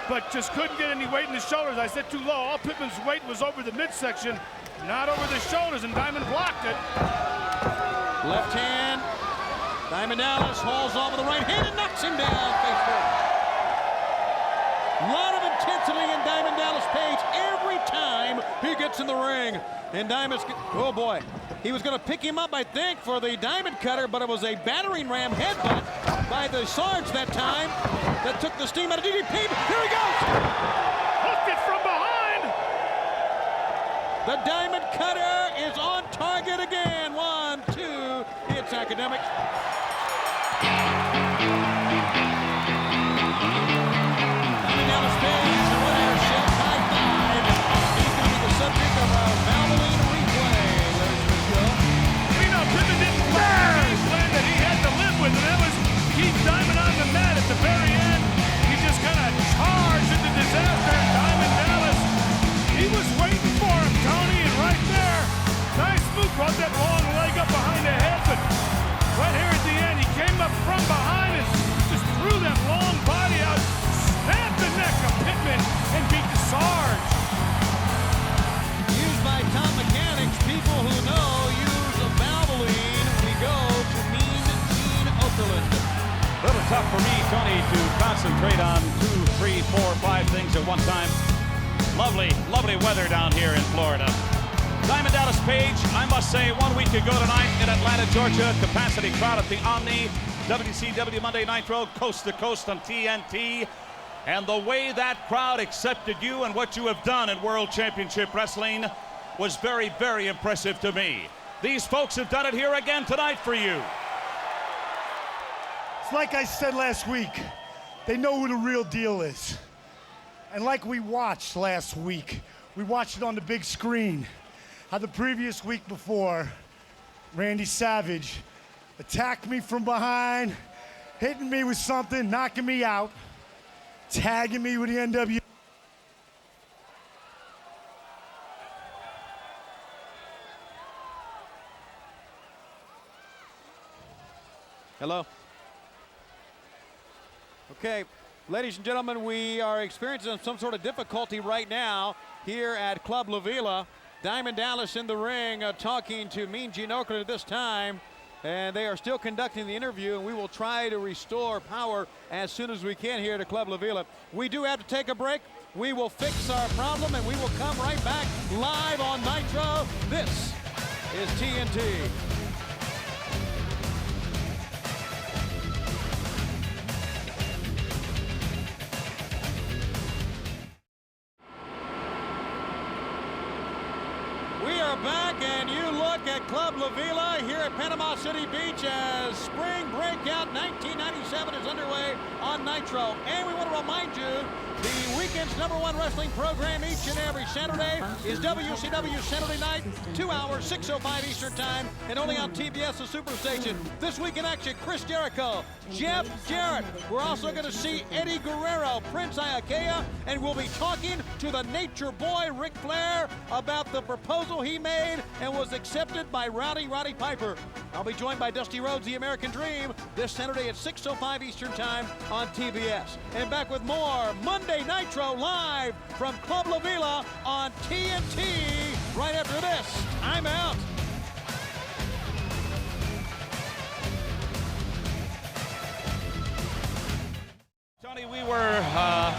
but just couldn't get any weight in the shoulders. I said too low. All Pitman's weight was over the midsection, not over the shoulders, and Diamond blocked it. Left hand. Diamond Dallas hauls off with the right hand and knocks him down. Face first. A lot of intensity in Diamond Dallas Page every time he gets in the ring. And Diamond's, oh boy, he was going to pick him up, I think, for the Diamond Cutter, but it was a battering ram headbutt by the Sarge that time that took the steam out of DDP. Here he goes. Hooked it from behind. The Diamond Cutter is on target again. 1, 2, it's academic. Diamond Dallas Page, the winner, shell tie 5. He's going to be the subject of a Valvoline replay. Pitman didn't play the game plan that he had to live with, and that was keep Diamond on the mat at the very end. He just kind of charged into disaster. Diamond Dallas, he was waiting for him, Tony, and right there, nice move, brought that long leg up behind the head, but right here at the end, he came up from behind and just threw that long body out, snapped the neck of Pitman, and beat the Sarge. Used by top mechanics, people who know use a Valvoline. We go to Mean Gene Okerlund. A little tough for me, Tony, to concentrate on 2, 3, 4, 5 things at one time. Lovely, lovely weather down here in Florida. Diamond Dallas Page, I must say, 1 week ago tonight in Atlanta, Georgia, capacity crowd at the Omni, WCW Monday Nitro, coast to coast on TNT. And the way that crowd accepted you and what you have done in World Championship Wrestling was very, very impressive to me. These folks have done it here again tonight for you. It's like I said last week, they know who the real deal is. And like we watched last week, we watched it on the big screen, how the previous week before, Randy Savage attacked me from behind, hitting me with something, knocking me out, tagging me with the nWo. Hello. Okay, ladies and gentlemen, we are experiencing some sort of difficulty right now here at Club La Vela. Diamond Dallas in the ring talking to Mean Gene Okerlund at this time. And they are still conducting the interview, and we will try to restore power as soon as we can here to Club La Vela. We do have to take a break. We will fix our problem, and we will come right back live on Nitro. This is TNT. Back, and you look at Club La Vela here at Panama City Beach as Spring Breakout 1997 is underway on Nitro. And we want to remind you, the weekend's #1 wrestling program each and every Saturday is WCW Saturday Night, 2 hours, 6:05 Eastern Time, and only on TBS, the Superstation. This week in action, Chris Jericho, Jeff Jarrett. We're also going to see Eddie Guerrero, Prince Iakea, and we'll be talking to the Nature Boy, Ric Flair, about the proposal he made and was accepted by Roddy Piper. I'll be joined by Dusty Rhodes, the American Dream, this Saturday at 6:05 Eastern Time on TBS. And back with more Monday Nitro live from Club La Vela on TNT. Right after this, I'm out. Tony, we were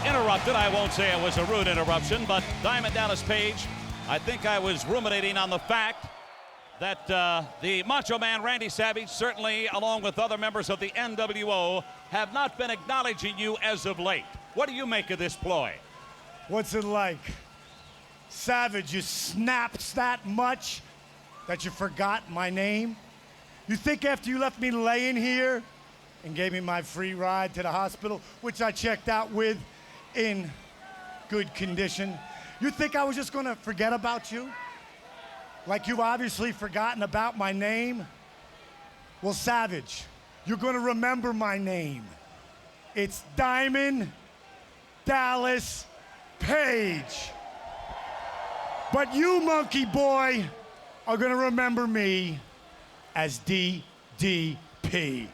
interrupted. I won't say it was a rude interruption, but Diamond Dallas Page, I think I was ruminating on the fact that the Macho Man Randy Savage, certainly along with other members of the nWo, have not been acknowledging you as of late. What do you make of this ploy? What's it like? Savage, you snapped that much that you forgot my name? You think after you left me laying here and gave me my free ride to the hospital, which I checked out with in good condition, you think I was just gonna forget about you? Like you've obviously forgotten about my name? Well, Savage, you're gonna remember my name. It's Diamond Dallas Page. But you, monkey boy, are gonna remember me as DDP.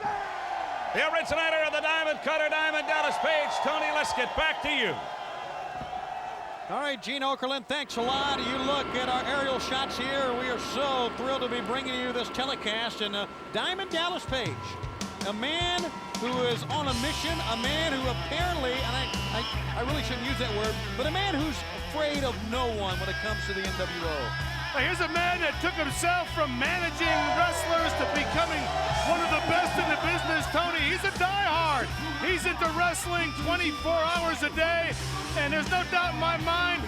The originator of the Diamond Cutter, Diamond Dallas Page. Tony, let's get back to you. All right, Gene Okerlund, thanks a lot. You look at our aerial shots here. We are so thrilled to be bringing you this telecast. And Diamond Dallas Page, a man who is on a mission, a man who apparently, and I really shouldn't use that word, but a man who's afraid of no one when it comes to the nWo. Now, here's a man that took himself from managing wrestlers to becoming one of the best in the business, Tony. He's a diehard. He's into wrestling 24 hours a day, and there's no doubt in my mind,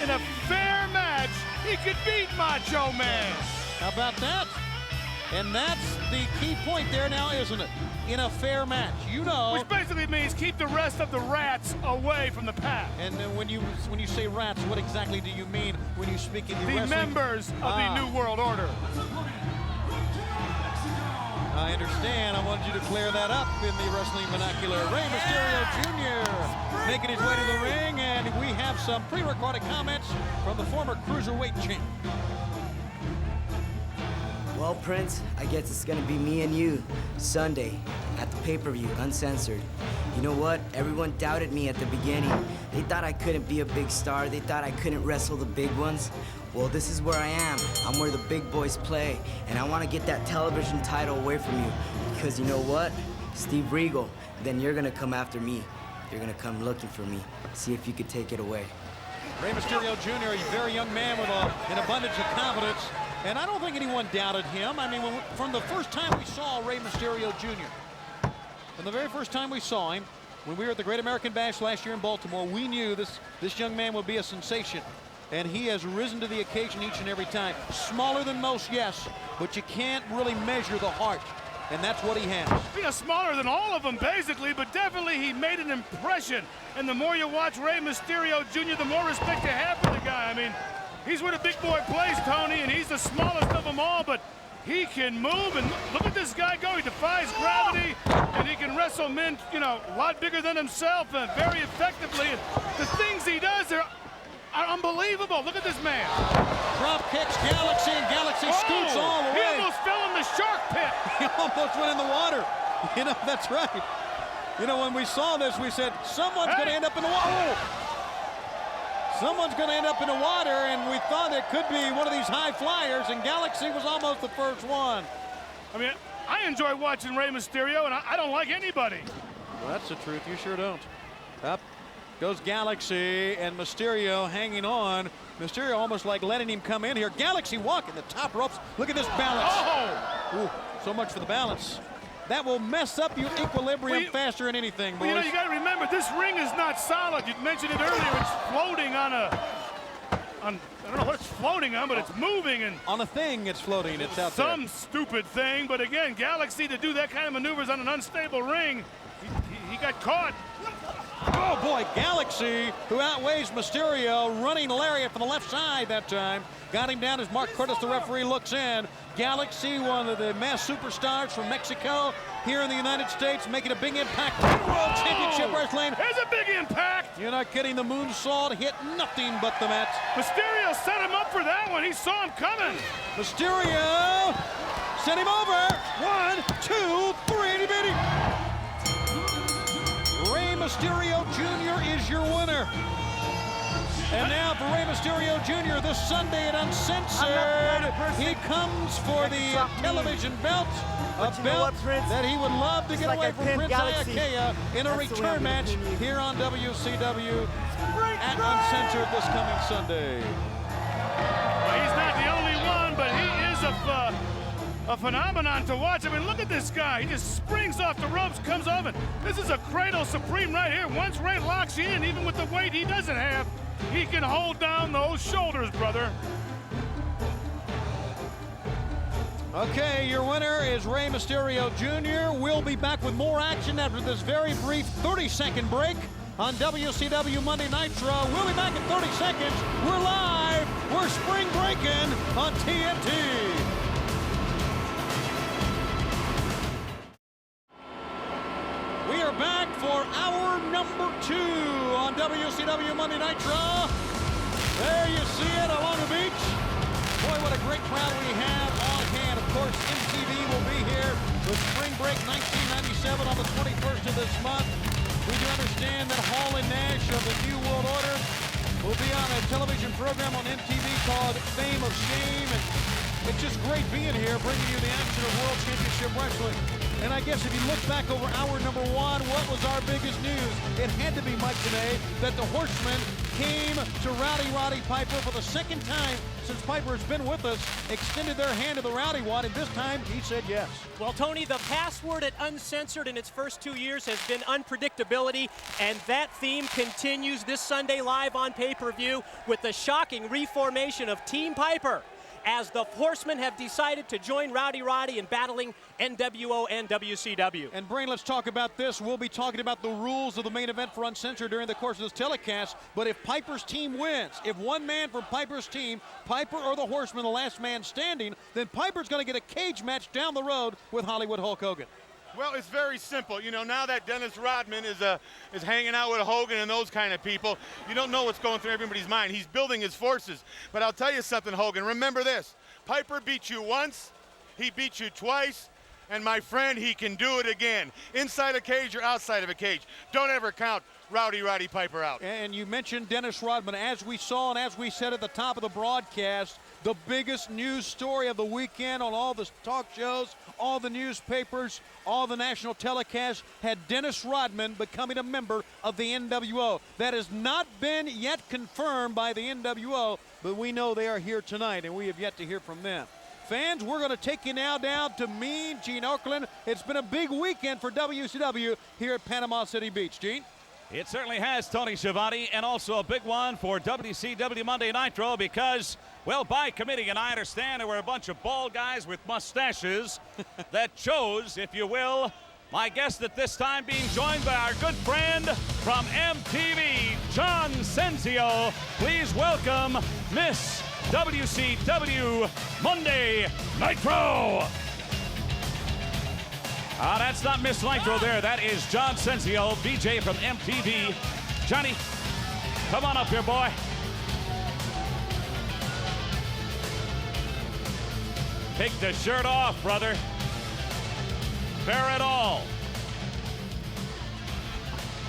in a fair match, he could beat Macho Man. How about that? And that's the key point there now, isn't it? In a fair match, you know. Which basically means keep the rest of the rats away from the pack. And when you say rats, what exactly do you mean when you speak in the wrestling? Members of the New World Order. I understand. I wanted you to clear that up in the wrestling vernacular. Rey Mysterio Jr. making his way to the ring, and we have some pre-recorded comments from the former cruiserweight champ. Well, Prince, I guess it's gonna be me and you Sunday at the pay-per-view, uncensored. You know what? Everyone doubted me at the beginning. They thought I couldn't be a big star. They thought I couldn't wrestle the big ones. Well, this is where I am. I'm where the big boys play, and I want to get that television title away from you. Because you know what? Steve Regal, then you're gonna come after me. You're gonna come looking for me. See if you could take it away. Rey Mysterio Jr., a very young man with an abundance of confidence. And I don't think anyone doubted him. I mean, from the first time we saw Rey Mysterio Jr., from the very first time we saw him, when we were at the Great American Bash last year in Baltimore, we knew this young man would be a sensation. And he has risen to the occasion each and every time. Smaller than most, yes, but you can't really measure the heart. And that's what he has. You know, smaller than all of them, basically, but definitely he made an impression. And the more you watch Rey Mysterio Jr., the more respect you have for the guy. I mean, he's where the big boy plays, Tony, and he's the smallest of them all, but he can move, and look at this guy go. He defies gravity, and he can wrestle men, you know, a lot bigger than himself, and very effectively. And the things he does are unbelievable. Look at this man. Drop kicks Galaxy, and Galaxy scoots all the way. He almost fell in the shark pit. He almost went in the water. You know, that's right. You know, when we saw this, we said, someone's going to end up in the water. Someone's going to end up in the water, and we thought it could be one of these high flyers, and Galaxy was almost the first one. I mean, I enjoy watching Rey Mysterio, and I don't like anybody. Well, that's the truth. You sure don't. Up goes Galaxy, and Mysterio hanging on. Mysterio almost like letting him come in here. Galaxy walking the top ropes. Look at this balance. Oh! Ooh, so much for the balance. That will mess up your equilibrium faster than anything, boys. Well, you know, you got to remember, this ring is not solid. You mentioned it earlier. It's floating on I don't know what it's floating on, but it's moving. And on a thing, it's floating. It's out there. Some stupid thing, but again, Galaxy to do that kind of maneuvers on an unstable ring, he got caught. boy, Galaxy, who outweighs Mysterio, running lariat from the left side that time. Got him down as Mark Curtis, the referee, looks in. Galaxy, one of the mass superstars from Mexico, here in the United States, making a big impact in World Championship Wrestling. There's a big impact. You're not kidding, the moonsault hit nothing but the mat. Mysterio set him up for that one. He saw him coming. Mysterio sent him over. 1, 2, 3, itty bitty. Rey Mysterio Jr. is your winner. And now for Rey Mysterio Jr. this Sunday at Uncensored, he comes for the television belt, a belt that he would love to get away from Prince Iakea in a return match here on WCW at Uncensored this coming Sunday. Well, he's not the only one, but he is a phenomenon to watch. I mean, look at this guy. He just springs off the ropes, comes over. This is a cradle supreme right here. Once Rey locks you in, even with the weight he doesn't have, he can hold down those shoulders, brother. Okay, your winner is Rey Mysterio Jr. We'll be back with more action after this very brief 30-second break on WCW Monday Nitro. We'll be back in 30 seconds. We're live. We're spring breaking on TNT. We are back for hour number 2 on WCW Monday Nitro. There you see it along the beach. Boy, what a great crowd we have on hand. Of course, MTV will be here with Spring Break 1997 on the 21st of this month. We do understand that Hall and Nash of the New World Order will be on a television program on MTV called Fame of Shame. And it's just great being here, bringing you the action of World Championship Wrestling. And I guess if you look back over hour number 1, what was our biggest news? It had to be, Mike, today, that the Horsemen came to Roddy Piper for the second time since Piper has been with us, extended their hand to the Rowdy Wad, and this time he said yes. Well, Tony, the password at Uncensored in its first 2 years has been unpredictability, and that theme continues this Sunday live on pay-per-view with the shocking reformation of Team Piper, as the Horsemen have decided to join Roddy in battling nWo and WCW. And Brain, let's talk about this. We'll be talking about the rules of the main event for Uncensored during the course of this telecast. But if Piper's team wins, if one man from Piper's team, Piper or the Horsemen, the last man standing, then Piper's going to get a cage match down the road with Hollywood Hulk Hogan. Well, it's very simple. You know, now that Dennis Rodman is hanging out with Hogan and those kind of people, you don't know what's going through everybody's mind. He's building his forces. But I'll tell you something, Hogan. Remember this. Piper beat you once. He beat you twice. And my friend, he can do it again. Inside a cage or outside of a cage. Don't ever count Roddy Piper out. And you mentioned Dennis Rodman. As we saw and as we said at the top of the broadcast, the biggest news story of the weekend on all the talk shows, all the newspapers, all the national telecasts had Dennis Rodman becoming a member of the nWo. That has not been yet confirmed by the nWo, but we know they are here tonight, and we have yet to hear from them. Fans, we're going to take you now down to Mean Gene Okerlund. It's been a big weekend for WCW here at Panama City Beach. Gene? It certainly has, Tony Schiavone, and also a big one for WCW Monday Nitro because, well, by committee, and I understand there were a bunch of bald guys with mustaches that chose, if you will, my guest at this time being joined by our good friend from MTV, John Sensio. Please welcome Miss WCW Monday Nitro. That's not Miss Nitro there. That is John Sensio, VJ from MTV. Johnny, come on up here, boy. Take the shirt off, brother. Bear it all.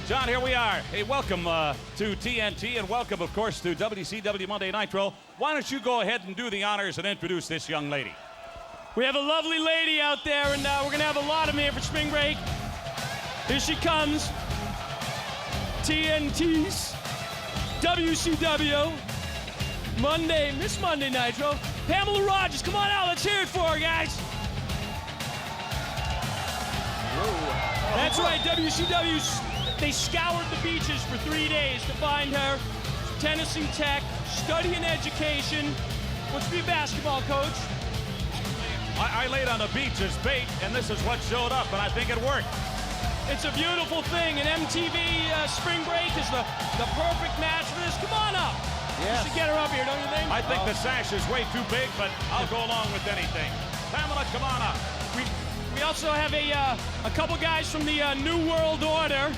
John, here we are. Hey, welcome to TNT and welcome, of course, to WCW Monday Nitro. Why don't you go ahead and do the honors and introduce this young lady? We have a lovely lady out there, and we're going to have a lot of them here for spring break. Here she comes. TNT's WCW Miss Monday Nitro. Pamela Rogers, come on out. Let's hear it for her, guys. Whoa. That's right, WCW. They scoured the beaches for 3 days to find her. Tennessee Tech, studying education. Wants to be a basketball coach. I laid on the beach as bait, and this is what showed up, and I think it worked. It's a beautiful thing, and MTV Spring Break is the perfect match for this. Come on up. Yes. You should get her up here, don't you think? I think the sash is way too big, but I'll go along with anything. Pamela, come on up. We also have a couple guys from the New World Order.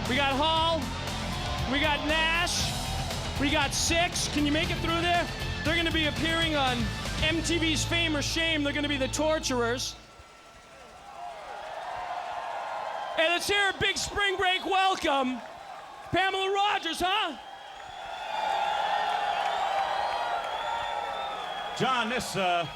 We got Hall, we got Nash, we got Six. Can you make it through there? They're going to be appearing on MTV's Fame or Shame. They're going to be the Torturers. Hey, let's hear a big Spring Break welcome. Pamela Rogers, huh? John, this, I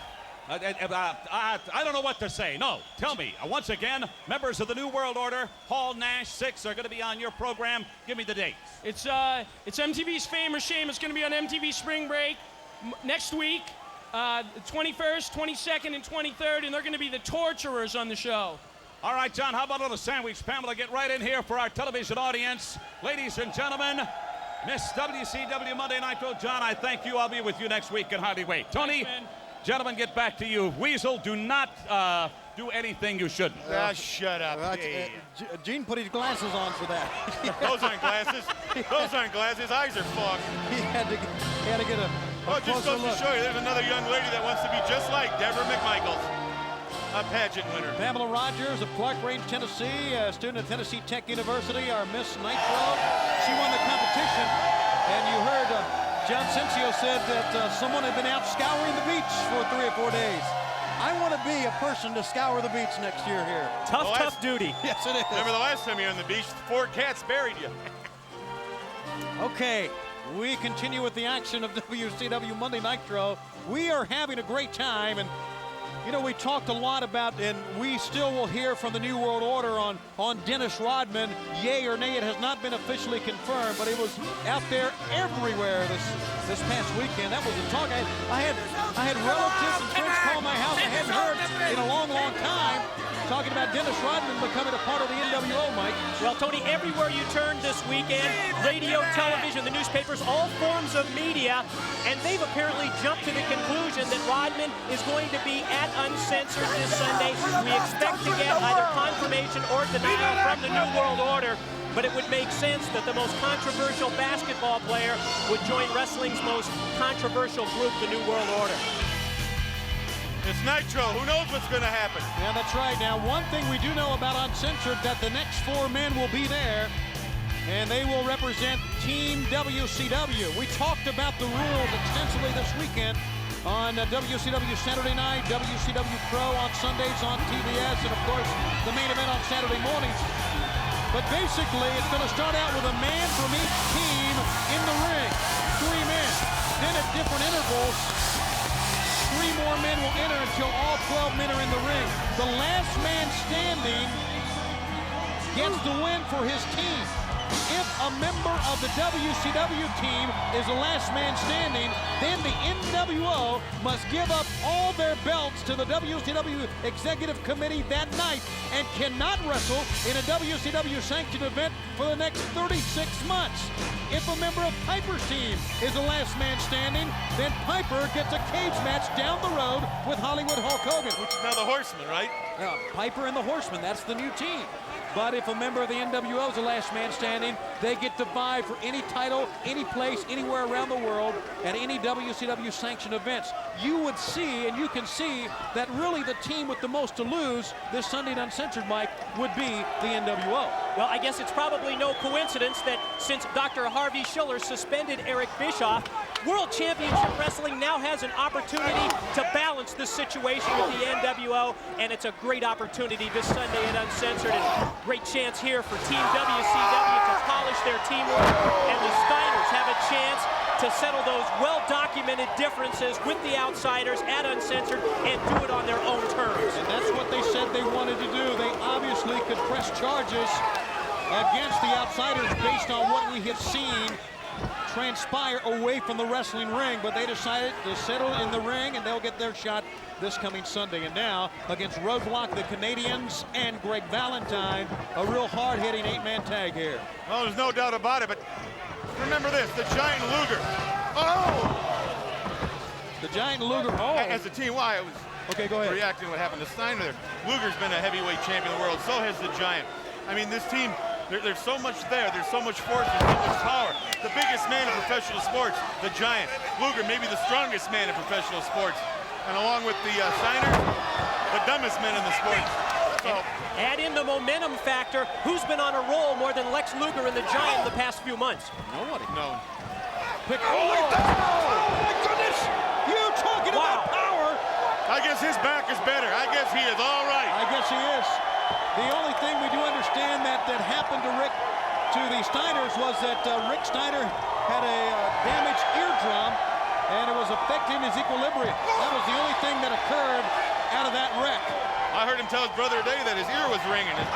don't know what to say. No, tell me. Once again, members of the New World Order, Hall, Nash, Six are going to be on your program. Give me the dates. It's MTV's Fame or Shame. It's going to be on MTV Spring Break next week, 21st, 22nd, and 23rd, and they're going to be the Torturers on the show. All right, John, how about a little sandwich? Pamela, get right in here for our television audience. Ladies and gentlemen, Miss WCW Monday Nitro. John, I thank you. I'll be with you next week and hardly wait. Tony, thanks, gentlemen, get back to you. Weasel, do not do anything you shouldn't. Shut up. Gene put his glasses on for that. Those aren't glasses. Those aren't glasses. Eyes are fogged. He had to get a it just goes to show you, there's another young lady that wants to be just like Deborah McMichaels, a pageant winner. Pamela Rogers of Clark Range, Tennessee, a student at Tennessee Tech University, our Miss Nitro. She won the competition, and you heard John Cincio said that someone had been out scouring the beach for 3 or 4 days. I want to be a person to scour the beach next year here. Tough duty. Yes, it is. Remember the last time you were on the beach, 4 cats buried you. Okay, we continue with the action of WCW Monday Nitro. We are having a great time, and you know, we talked a lot about, and we still will hear from the New World Order on Dennis Rodman. Yay or nay, it has not been officially confirmed, but it was out there everywhere this past weekend. That was the talk. I had relatives and friends call my house I hadn't heard in a long, long time, talking about Dennis Rodman becoming a part of the nWo, Mike. Well, Tony, everywhere you turn this weekend, radio, television, the newspapers, all forms of media, and they've apparently jumped to the conclusion that Rodman is going to be at Uncensored this Sunday. We expect to get either confirmation or denial from the New World Order, but it would make sense that the most controversial basketball player would join wrestling's most controversial group, the New World Order. It's Nitro. Who knows what's going to happen? Yeah, that's right. Now, one thing we do know about Uncensored, that the next 4 men will be there, and they will represent Team WCW. We talked about the rules extensively this weekend on WCW Saturday night, WCW Pro on Sundays on TBS, and of course, the main event on Saturday mornings. But basically, it's going to start out with a man from each team in the ring. 3 men. Then at different intervals, 3 more men will enter until all 12 men are in the ring. The last man standing gets the win for his team. If a member of the WCW team is the last man standing, then the nWo must give up all their belts to the WCW Executive Committee that night and cannot wrestle in a WCW sanctioned event for the next 36 months. If a member of Piper's team is the last man standing, then Piper gets a cage match down the road with Hollywood Hulk Hogan. Which is now the Horseman, right? Piper and the Horseman, that's the new team. But if a member of the nWo is the last man standing, they get to vie for any title, any place, anywhere around the world at any WCW sanctioned events. You would see, and you can see, that really the team with the most to lose this Sunday at Uncensored, Mike, would be the nWo. Well, I guess it's probably no coincidence that since Dr. Harvey Schiller suspended Eric Bischoff, World Championship Wrestling now has an opportunity to balance this situation with the nWo, and it's a great opportunity this Sunday at Uncensored. And great chance here for Team WCW to polish their teamwork, and the Steiners have a chance to settle those well-documented differences with the outsiders at Uncensored and do it on their own terms. And that's what they said they wanted to do. They obviously could press charges against the outsiders based on what we have seen transpire away from the wrestling ring, but they decided to settle in the ring, and they'll get their shot this coming Sunday. And now, against Roadblock, the Canadians, and Greg Valentine, a real hard-hitting 8-man tag here. Well, there's no doubt about it, but remember this, the Giant Luger. Oh! The Giant Luger, As a team, why? Okay, go ahead. Reacting to what happened to Steiner there. Luger's been a heavyweight champion of the world. So has the Giant. I mean, this team, there's so much there. There's so much force. There's so much power. The biggest man in professional sports, the Giant. Luger, maybe the strongest man in professional sports. And along with the Steiner, the dumbest man in the sport. So, add in the momentum factor. Who's been on a roll more than Lex Luger and the Giant in the past few months? Nobody. no. Oh my goodness! You talking about power? I guess his back is better. I guess he is all right. I guess he is. The only thing we do understand that happened to the Steiners was that Rick Steiner had a damaged eardrum, and it was affecting his equilibrium. That was the only thing that occurred out of that wreck. I heard him tell his brother today that his ear was ringing. His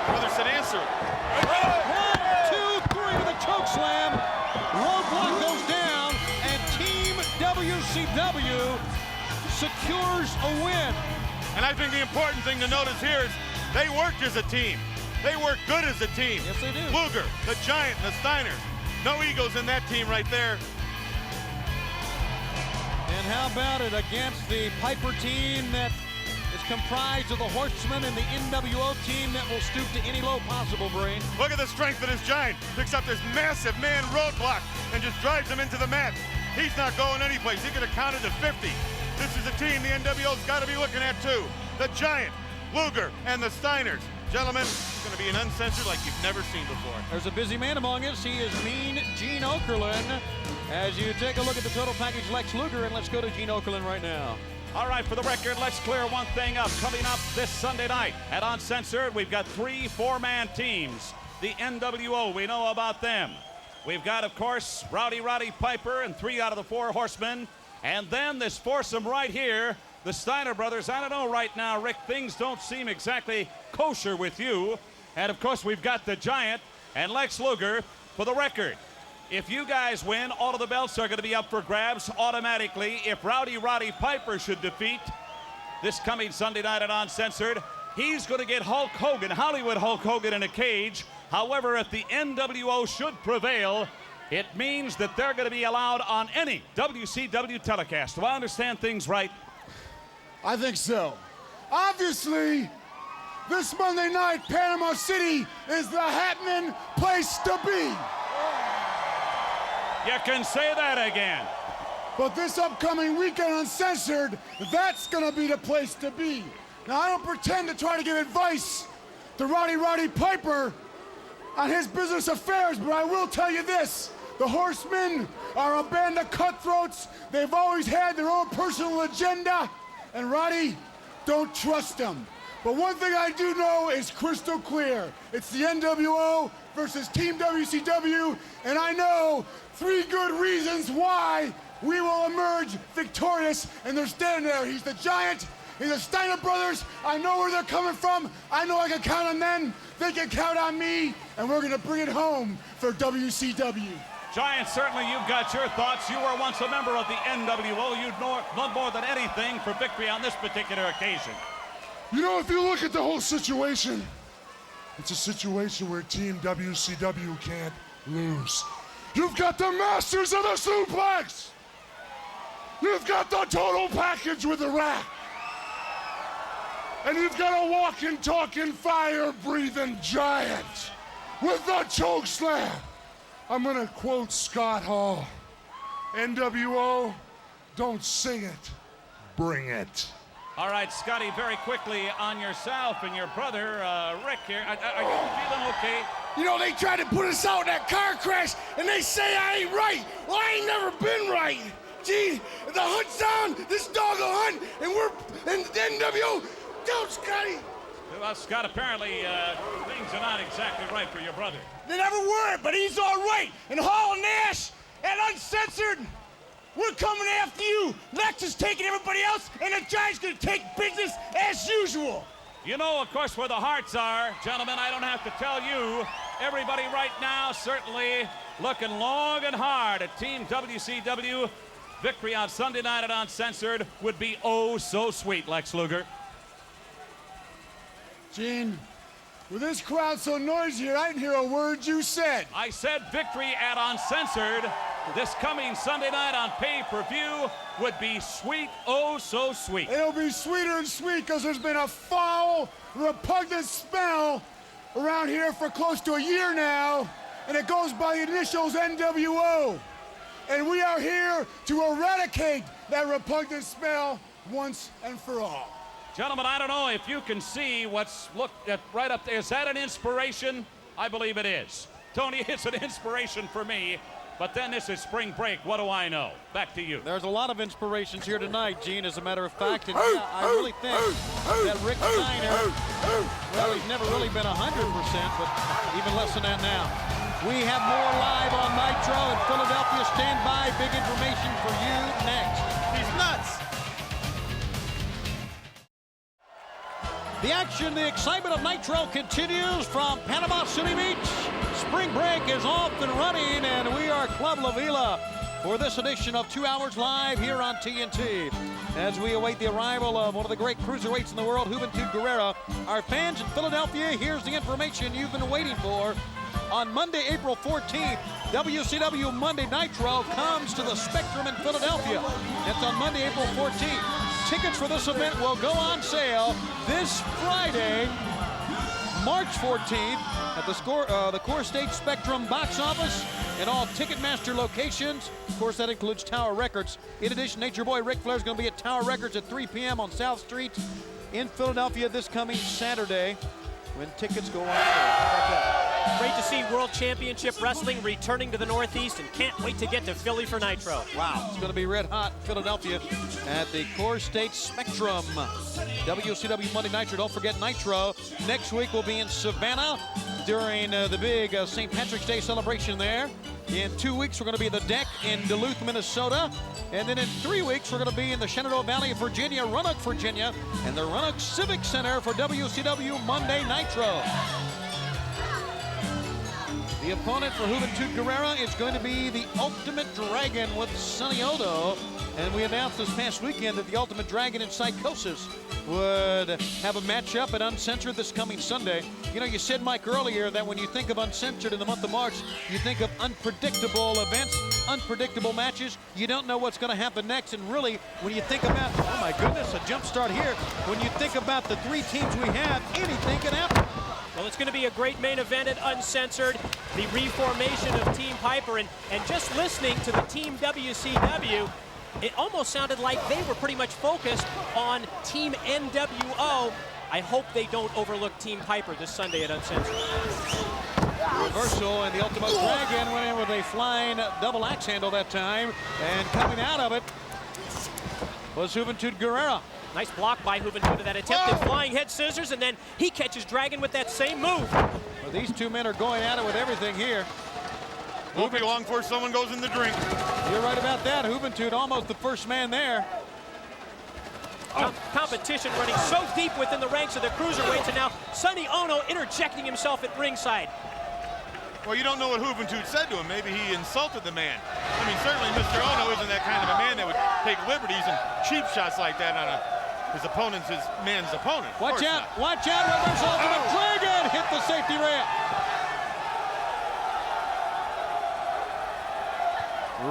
brother said answer. 1, 2, 3 with a choke slam. Roadblock goes down, and Team WCW secures a win. And I think the important thing to notice here is they worked as a team. They worked good as a team. Yes, they do. Luger, the Giant, and the Steiners. No egos in that team right there. And how about it against the Piper team that is comprised of the Horsemen and the nWo team that will stoop to any low possible, Brain. Look at the strength of this Giant. Picks up this massive man roadblock and just drives him into the mat. He's not going anyplace. He could have counted to 50. This is a team the nWo's got to be looking at too. The Giant, Luger, and the Steiners. Gentlemen, it's going to be an uncensored like you've never seen before. There's a busy man among us. He is Mean Gene Okerlund. As you take a look at the total package, Lex Luger, and let's go to Gene Okerlund right now. All right, for the record, let's clear one thing up. Coming up this Sunday night at Uncensored, we've got 3 4-man teams. The nWo, we know about them. We've got, of course, Rowdy Roddy Piper and 3 out of the 4 Horsemen. And then this foursome right here, the Steiner brothers. I don't know right now, Rick, things don't seem exactly kosher with you. And, of course, we've got the Giant and Lex Luger. For the record, if you guys win, all of the belts are going to be up for grabs automatically. If Rowdy Roddy Piper should defeat this coming Sunday night at Uncensored, he's going to get Hulk Hogan, Hollywood Hulk Hogan, in a cage. However, if the nWo should prevail, it means that they're going to be allowed on any WCW telecast. Do I understand things right? I think so. Obviously, this Monday night, Panama City is the happening place to be. You can say that again. But this upcoming weekend Uncensored, that's gonna be the place to be. Now, I don't pretend to try to give advice to Rowdy Roddy Piper on his business affairs, but I will tell you this. The Horsemen are a band of cutthroats. They've always had their own personal agenda. And Roddy, don't trust them. But one thing I do know is crystal clear. It's the nWo versus Team WCW, and I know 3 good reasons why we will emerge victorious, and they're standing there. He's the Giant, he's the Steiner brothers. I know where they're coming from. I know I can count on them. They can count on me, and we're gonna bring it home for WCW. Giant, certainly you've got your thoughts. You were once a member of the nWo. You'd know more than anything for victory on this particular occasion. You know, if you look at the whole situation, it's a situation where Team WCW can't lose. You've got the masters of the suplex. You've got the total package with the rack. And you've got a walking, talking, fire-breathing Giant with the choke slam. I'm gonna quote Scott Hall. nWo, don't sing it, bring it. All right, Scotty, very quickly on yourself and your brother, Rick here. Are you feeling okay? You know, they tried to put us out in that car crash, and they say I ain't right. Well, I ain't never been right. Gee, if the hunt's down, this dog will hunt, and the nWo, don't, Scotty. Well, Scott, apparently things are not exactly right for your brother. They never were, but he's all right. And Hall and Nash at Uncensored, we're coming after you. Lex is taking everybody else, and the Giant's gonna take business as usual. You know, of course, where the hearts are. Gentlemen, I don't have to tell you. Everybody right now certainly looking long and hard at Team WCW. Victory on Sunday night at Uncensored would be oh so sweet, Lex Luger. Gene, with this crowd so noisy here, I didn't hear a word you said. I said victory at Uncensored this coming Sunday night on pay-per-view would be sweet, oh so sweet. It'll be sweeter and sweet because there's been a foul, repugnant smell around here for close to a year now, and it goes by the initials NWO. And we are here to eradicate that repugnant smell once and for all. Gentlemen, I don't know if you can see what's looked at right up there. Is that an inspiration? I believe it is. Tony, it's an inspiration for me. But then this is spring break. What do I know? Back to you. There's a lot of inspirations here tonight, Gene, as a matter of fact. And yeah, I really think that Rick Steiner, well, he's never really been 100%, but even less than that now. We have more live on Nitro in Philadelphia. Stand by. Big information for you next. He's nuts. The action, the excitement of Nitro continues from Panama City Beach. Spring break is off and running, and we are Club La Vela for this edition of 2 Hours Live here on TNT. As we await the arrival of one of the great cruiserweights in the world, Juventud Guerrera. Our fans in Philadelphia, here's the information you've been waiting for. On Monday, April 14th, WCW Monday Nitro comes to the Spectrum in Philadelphia. It's on Monday, April 14th. Tickets for this event will go on sale this Friday, March 14th, at the Core State Spectrum box office and all Ticketmaster locations. Of course, that includes Tower Records. In addition, Nature Boy Ric Flair is going to be at Tower Records at 3 p.m. on South Street in Philadelphia this coming Saturday when tickets go on sale. Great to see World Championship Wrestling returning to the Northeast, and can't wait to get to Philly for Nitro. Wow, it's going to be red hot in Philadelphia at the Core State Spectrum. WCW Monday Nitro. Don't forget Nitro. Next week we'll be in Savannah during the big St. Patrick's Day celebration there. In 2 weeks, we're going to be at the Deck in Duluth, Minnesota. And then in 3 weeks, we're going to be in the Shenandoah Valley of Virginia, Roanoke, Virginia, and the Roanoke Civic Center for WCW Monday Nitro. The opponent for Juventud Guerrera is going to be the Ultimate Dragon with Sonny Odo. And we announced this past weekend that the Ultimate Dragon and Psychosis would have a matchup at Uncensored this coming Sunday. You know, you said, Mike, earlier that when you think of Uncensored in the month of March, you think of unpredictable events, unpredictable matches. You don't know what's going to happen next. And really, when you think about, oh my goodness, a jump start here. When you think about the 3 teams we have, anything can happen. Well, it's going to be a great main event at Uncensored, the reformation of Team Piper, and just listening to the Team WCW, it almost sounded like they were pretty much focused on Team NWO. I hope they don't overlook Team Piper this Sunday at Uncensored. Reversal, and the Ultimate Dragon went in with a flying double axe handle that time, and coming out of it was Juventud Guerrera. Nice block by Juventud, that attempted flying head scissors, and then he catches Dragon with that same move. Well, these two men are going at it with everything here. Won't be long before someone goes in the drink. You're right about that. Juventud almost the first man there. Competition running so deep within the ranks of the cruiserweights, and now Sonny Ono interjecting himself at ringside. Well, you don't know what Juventud said to him. Maybe he insulted the man. I mean, certainly Mr. Ono isn't that kind of a man that would take liberties and cheap shots like that on his opponent's, his man's opponent. Watch out, watch out, reversal, Ultimate Dragon hit the safety ramp.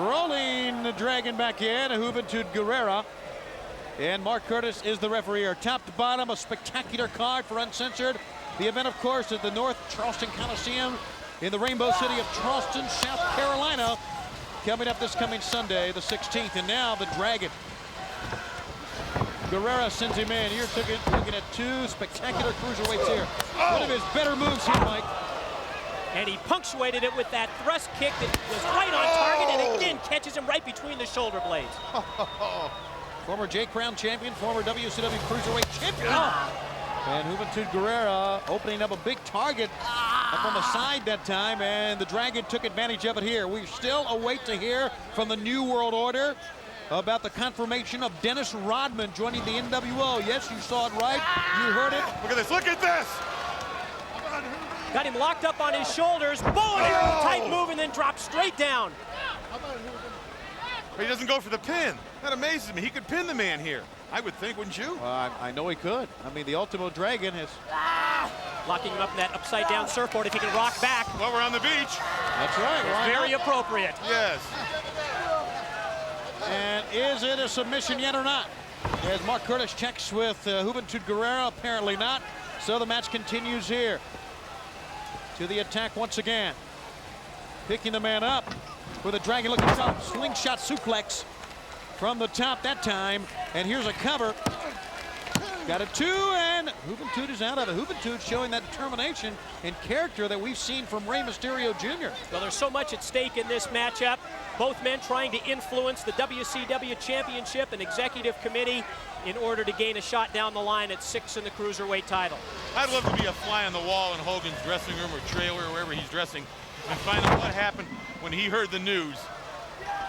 Rolling the Dragon back in, Juventud Guerrera. And Mark Curtis is the referee. Top to bottom, a spectacular card for Uncensored. The event, of course, at the North Charleston Coliseum in the Rainbow City of Charleston, South Carolina. Coming up this coming Sunday, the 16th. And now the Dragon. Guerrera sends him in. You're looking at 2 spectacular cruiserweights here. One of his better moves here, Mike. And he punctuated it with that thrust kick that was right on target, and again catches him right between the shoulder blades. Former J-Crown champion, former WCW Cruiserweight champion. And Juventud Guerrera opening up a big target up on the side that time, and the Dragon took advantage of it here. We still await to hear from the New World Order about the confirmation of Dennis Rodman joining the NWO. Yes, you saw it right. You heard it. Look at this. Look at this. Got him locked up on his shoulders. Bow and arrow type move, and then drops straight down. But he doesn't go for the pin. That amazes me. He could pin the man here, I would think, wouldn't you? I know he could. I mean, the Ultimate Dragon has... Locking him up in that upside-down surfboard if he can rock back. Well, we're on the beach. That's right. It's very appropriate. Yes. Is it a submission yet or not? As Mark Curtis checks with Juventud Guerrero, apparently not. So the match continues here. To the attack once again. Picking the man up with a dragon looking top slingshot suplex from the top that time. And here's a cover. Got a 2, and Juventud is out of it. Juventud showing that determination and character that we've seen from Rey Mysterio Jr. Well, there's so much at stake in this matchup. Both men trying to influence the WCW Championship and Executive Committee in order to gain a shot down the line at 6 in the Cruiserweight title. I'd love to be a fly on the wall in Hogan's dressing room or trailer or wherever he's dressing and find out what happened when he heard the news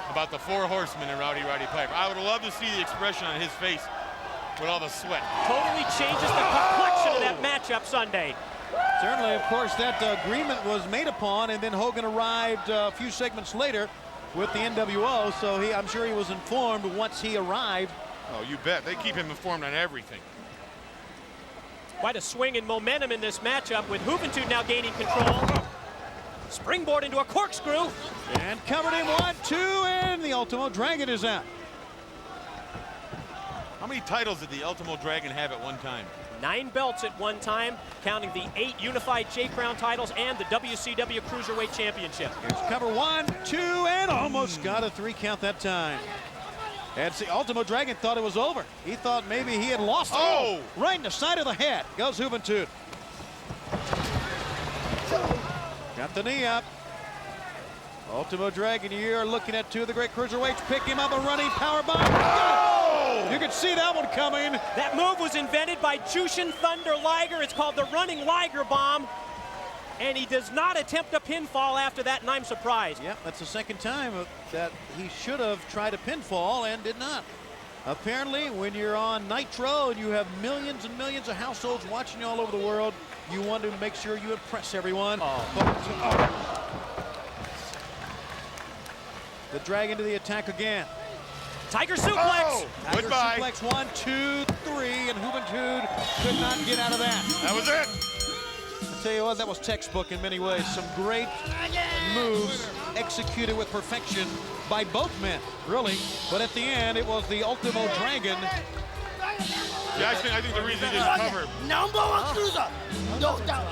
about the 4 horsemen and Rowdy Piper. I would love to see the expression on his face with all the sweat. Totally changes the complexion of that matchup Sunday. Certainly, of course, that agreement was made upon, and then Hogan arrived a few segments later with the nWo, so I'm sure he was informed once he arrived. Oh, you bet. They keep him informed on everything. Quite a swing in momentum in this matchup with Juventud now gaining control. Springboard into a corkscrew. And covered in 1, 2, and the Ultimo Dragon is out. How many titles did the Ultimo Dragon have at one time? 9 belts at one time, counting the 8 unified J-Crown titles and the WCW Cruiserweight Championship. Here's cover 1, 2, and almost got a 3 count that time. And see, Ultimo Dragon thought it was over. He thought maybe he had lost. Oh! Right in the side of the head goes Juventud. Got the knee up. Ultimo Dragon, you're looking at 2 of the great cruiserweights. Pick him up, a running power bomb. Oh! You could see that one coming. That move was invented by Jushin Thunder Liger. It's called the running Liger bomb. And he does not attempt a pinfall after that, and I'm surprised. Yep, that's the second time that he should have tried a pinfall and did not. Apparently, when you're on Nitro and you have millions and millions of households watching you all over the world, you want to make sure you impress everyone. The Dragon to the attack again. Tiger suplex. Oh, Tiger goodbye. suplex 1, 2, 3, and Juventud could not get out of that. That was it. I'll tell you what, that was textbook in many ways. Some great moves executed with perfection by both men, really. But at the end, it was the Ultimo Dragon. Yeah, I think the reason he didn't cover. #1 cruiser. No doubt.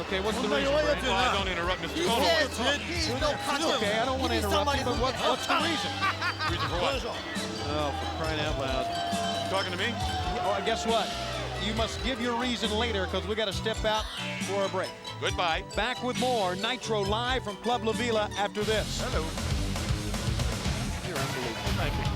Okay, what's the reason? Well, don't interrupt Mr. Cole. Okay, I don't want to interrupt you, but what's the reason? Reason for what? Oh, for crying out loud. Talking to me? Oh, guess what? You must give your reason later because we got to step out for a break. Goodbye. Back with more Nitro live from Club La Vela after this. Hello. You're unbelievable. Thank you.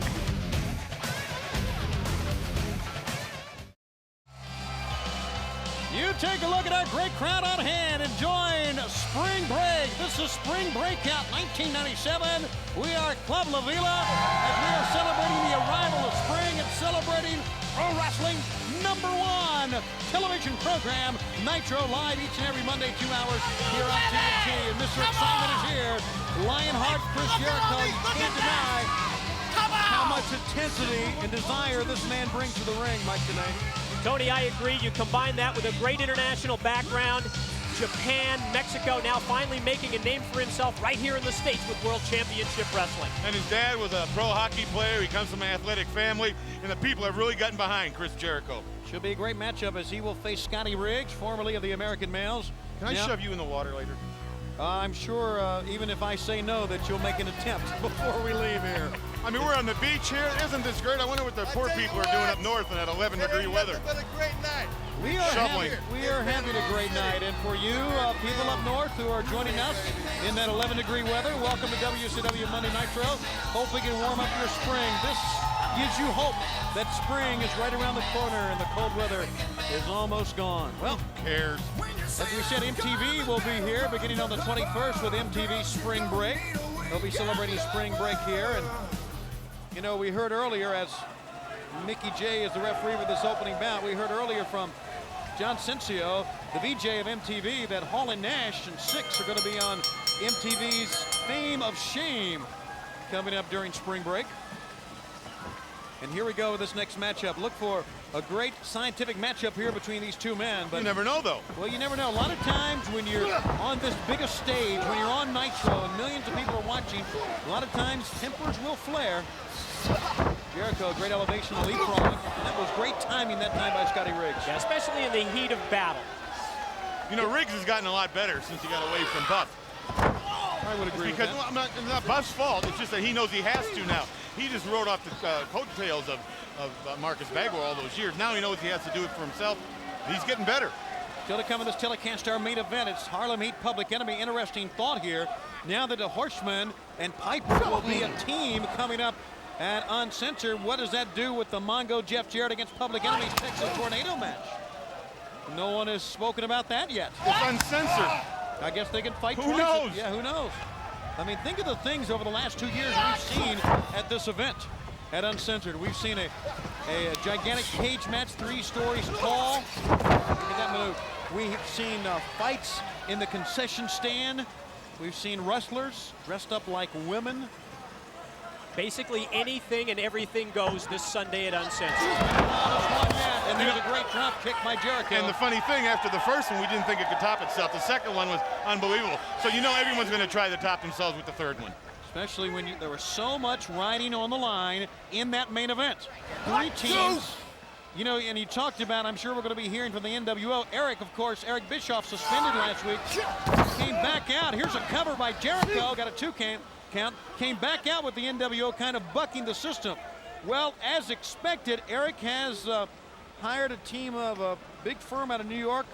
You take a look at our great crowd on hand and join Spring Break. This is Spring Breakout 1997. We are Club La Vela as we are celebrating the arrival of spring and celebrating pro wrestling #1 television program, Nitro, live each and every Monday, 2 hours here on TNT. And Mr. Excitement is here. Lionheart, Chris Jericho, you can't deny how much intensity and desire this man brings to the ring, Mike, tonight. Tony, I agree. You combine that with a great international background. Japan, Mexico, now finally making a name for himself right here in the States with World Championship Wrestling. And his dad was a pro hockey player. He comes from an athletic family, and the people have really gotten behind Chris Jericho. Should be a great matchup as he will face Scotty Riggs, formerly of the American Males. Can I shove you in the water later? I'm sure even if I say no that you'll make an attempt before we leave here. I mean, we're on the beach here. Isn't this great? I wonder what the poor people are doing up north in that 11-degree weather. What a great night. We are having a great night, and for you people up north who are joining us in that 11-degree weather, welcome to WCW Monday Nitro. Hope we can warm up your spring. This gives you hope that spring is right around the corner and the cold weather is almost gone. Well, who cares? As we said, MTV will be here beginning on the 21st with MTV Spring Break. They'll be celebrating Spring Break here, and you know, we heard earlier as Mickey J is the referee with this opening bout, we heard earlier from John Cincio, the VJ of MTV, that Hall and Nash and Six are going to be on MTV's Fame of Shame coming up during Spring Break. And here we go with this next matchup. Look for a great scientific matchup here between these two men. But you never know, though. Well, you never know. A lot of times when you're on this biggest stage, when you're on Nitro and millions of people are watching, a lot of times tempers will flare. Jericho, great elevation, leapfrog. That was great timing that time by Scotty Riggs. Yeah, especially in the heat of battle. You know, Riggs has gotten a lot better since he got away from Buff. I would agree with that. Well, it's not Buff's fault. It's just that he knows he has to now. He just rode off the coattails of Marcus Bagwell all those years. Now he knows he has to do it for himself. He's getting better. Still to come in this telecast, our main event. It's Harlem Heat Public Enemy. Interesting thought here. Now that the Horsemen and Piper will be a team coming up at Uncensored, what does that do with the Mongo Jeff Jarrett against Public Enemy's Texas Tornado match? No one has spoken about that yet. It's uncensored. I guess they can fight Who twice. knows? Yeah, who knows? I mean, think of the things over the last 2 years we've seen at this event at Uncensored. We've seen a gigantic cage match, 3 stories tall. Look at that move. We've seen fights in the concession stand. We've seen wrestlers dressed up like women. Basically anything and everything goes this Sunday at Uncensored. And there's a great drop kick by Jericho. And the funny thing, after the first one, we didn't think it could top itself. The second one was unbelievable. So you know everyone's going to try to top themselves with the third one. Especially when there was so much riding on the line in that main event. 3 teams. You know, and you talked about, I'm sure we're going to be hearing from the nWo. Eric, of course, Eric Bischoff suspended last week. Came back out. Here's a cover by Jericho. Got a 2 count. Came back out with the nWo kind of bucking the system. Well, as expected, Eric has hired a team of a big firm out of New York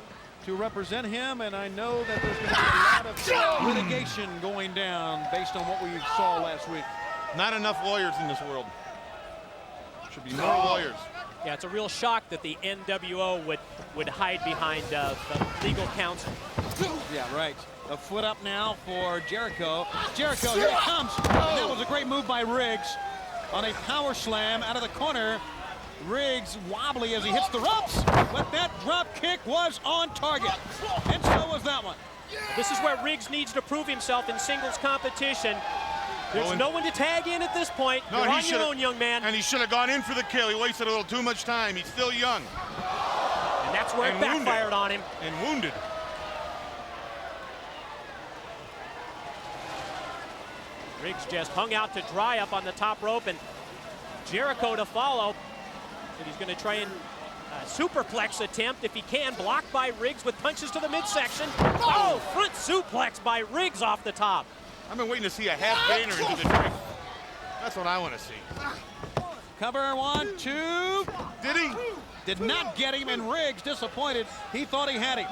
to represent him, and I know that there's going to be a lot of litigation going down based on what we saw last week. Not enough lawyers in this world. Should be more lawyers. Yeah, it's a real shock that the nWo would hide behind the legal counsel. Yeah, right. A foot up now for Jericho. Jericho, here he comes. And that was a great move by Riggs on a power slam out of the corner. Riggs wobbly as he hits the ropes, but that drop kick was on target. And so was that one. This is where Riggs needs to prove himself in singles competition. There's no one to tag in at this point. You're on your own, young man. And he should have gone in for the kill. He wasted a little too much time. He's still young. And that's where it backfired on him. And wounded. Riggs just hung out to dry up on the top rope, and Jericho to follow. And he's going to try and superplex attempt if he can. Blocked by Riggs with punches to the midsection. Oh, front suplex by Riggs off the top. I've been waiting to see a half Bainer into the drink. That's what I want to see. Cover 1, 2. Did he? Did not get him, and Riggs disappointed. He thought he had him.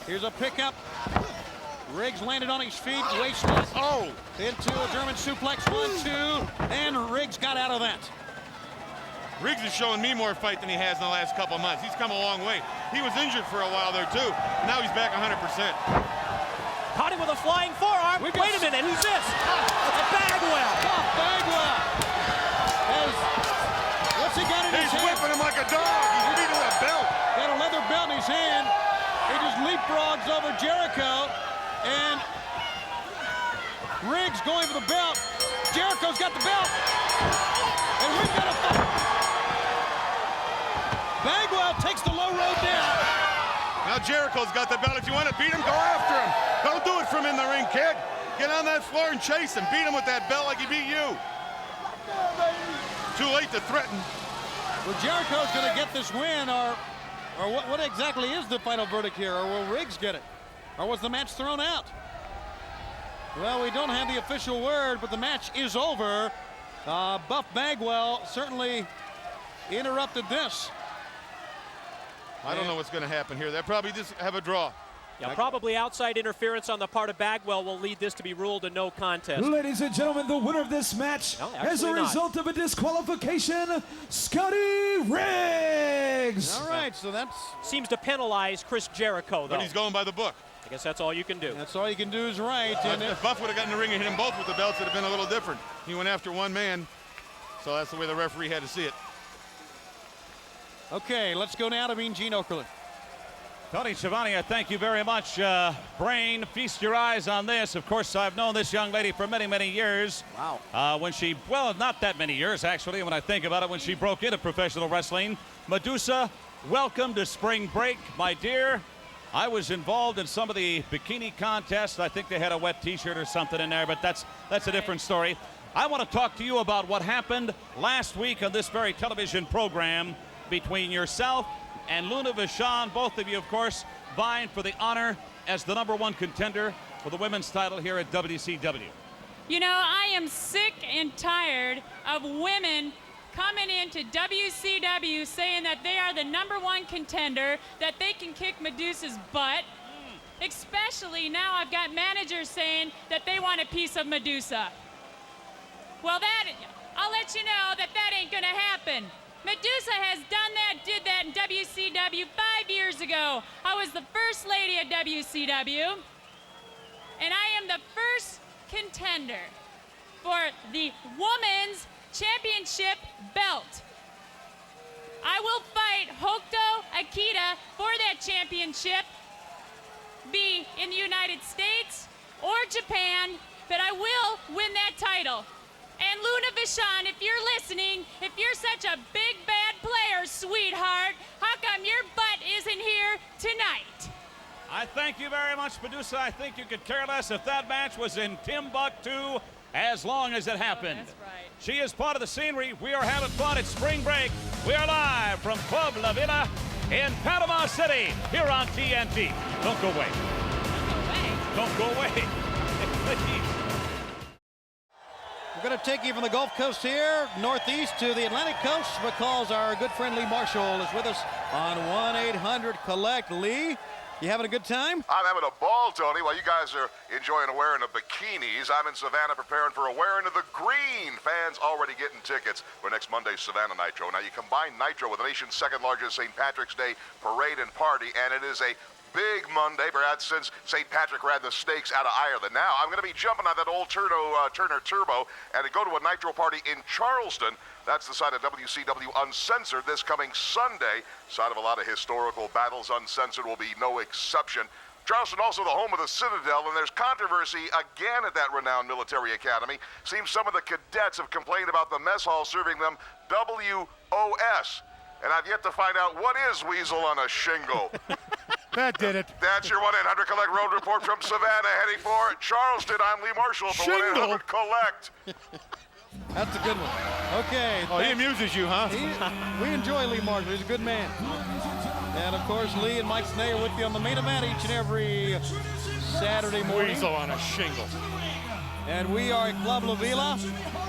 Here's a pickup. Riggs landed on his feet, wasted it. Oh! Into a German suplex, 1, 2, and Riggs got out of that. Riggs is showing me more fight than he has in the last couple months. He's come a long way. He was injured for a while there, too. Now he's back 100%. Caught him with a flying forearm. Wait a minute, who's this? Bagwell. Bagwell. What's he got in his hand? He's whipping him like a dog. He's beating with a belt. Got a leather belt in his hand. He just leapfrogs over Jericho. And Riggs going for the belt. Jericho's got the belt. And we've got a fight. Bagwell takes the low road down. Now Jericho's got the belt. If you want to beat him, go after him. Don't do it from in the ring, kid. Get on that floor and chase him. Beat him with that belt like he beat you. Too late to threaten. Well, Jericho's going to get this win, or what exactly is the final verdict here? Or will Riggs get it? Or was the match thrown out? Well, we don't have the official word, but the match is over. Buff Bagwell certainly interrupted this. I don't know what's going to happen here. They'll probably just have a draw. Yeah, probably outside interference on the part of Bagwell will lead this to be ruled a no contest. Ladies and gentlemen, the winner of this match, as a result of a disqualification, Scotty Riggs. All right, so that seems to penalize Chris Jericho, though. But he's going by the book. I guess that's all you can do. That's all you can do is right. And if Buff would have gotten in the ring and hit them both with the belts, it would have been a little different. He went after one man, so that's the way the referee had to see it. Okay, let's go now to Mean Gene Okerlund. Tony Schiavone, I thank you very much. Brain, feast your eyes on this. Of course, I've known this young lady for many, many years. Wow. When she, well, not that many years, actually, when I think about it, when she broke into professional wrestling. Medusa, welcome to Spring Break, my dear. I was involved in some of the bikini contests. I think they had a wet T-shirt or something in there, but that's a different story. I want to talk to you about what happened last week on this very television program between yourself and Luna Vachon, both of you, of course, vying for the honor as the #1 contender for the women's title here at WCW. You know, I am sick and tired of women coming into WCW saying that they are the #1 contender, that they can kick Medusa's butt. Especially now I've got managers saying that they want a piece of Medusa. Well, I'll let you know that ain't gonna happen. Medusa has done that, did that in WCW 5 years ago. I was the first lady at WCW, and I am the first contender for the Women's Championship belt. I will fight Hokuto Akita for that championship, be in the United States or Japan, but I will win that title. And Luna Vachon, if you're listening, if you're such a big bad player, sweetheart, how come your butt isn't here tonight? I thank you very much, Medusa. I think you could care less if that match was in Timbuktu as long as it happened. That's right. She is part of the scenery. We are having fun at Spring Break. We are live from Club La Vela in Panama City here on TNT. Don't go away. Don't go away. Please. We're going to take you from the Gulf Coast here, northeast to the Atlantic Coast, because our good friend Lee Marshall is with us on 1-800-COLLECT. Lee, you having a good time? I'm having a ball, Tony. While you guys are enjoying a wearing of bikinis, I'm in Savannah preparing for a wearing of the green. Fans already getting tickets for next Monday's Savannah Nitro. Now, you combine Nitro with the nation's second largest St. Patrick's Day parade and party, and it is a big Monday, perhaps since St. Patrick ran the stakes out of Ireland. Now, I'm going to be jumping on that old Turner Turbo and to go to a Nitro party in Charleston. That's the site of WCW Uncensored this coming Sunday. Site of a lot of historical battles. Uncensored will be no exception. Charleston also the home of the Citadel, and there's controversy again at that renowned military academy. Seems some of the cadets have complained about the mess hall serving them WOS. And I've yet to find out what is Weasel on a shingle. That did it. That's your 1-800-COLLECT road report from Savannah, heading for Charleston. I'm Lee Marshall for 1-800-COLLECT. That's a good one. Okay. Oh, he amuses you, huh? We enjoy Lee Marshall. He's a good man. And, of course, Lee and Mike Snee are with you on the main event each and every Saturday morning. Weasel on a shingle. And we are at Club La Vela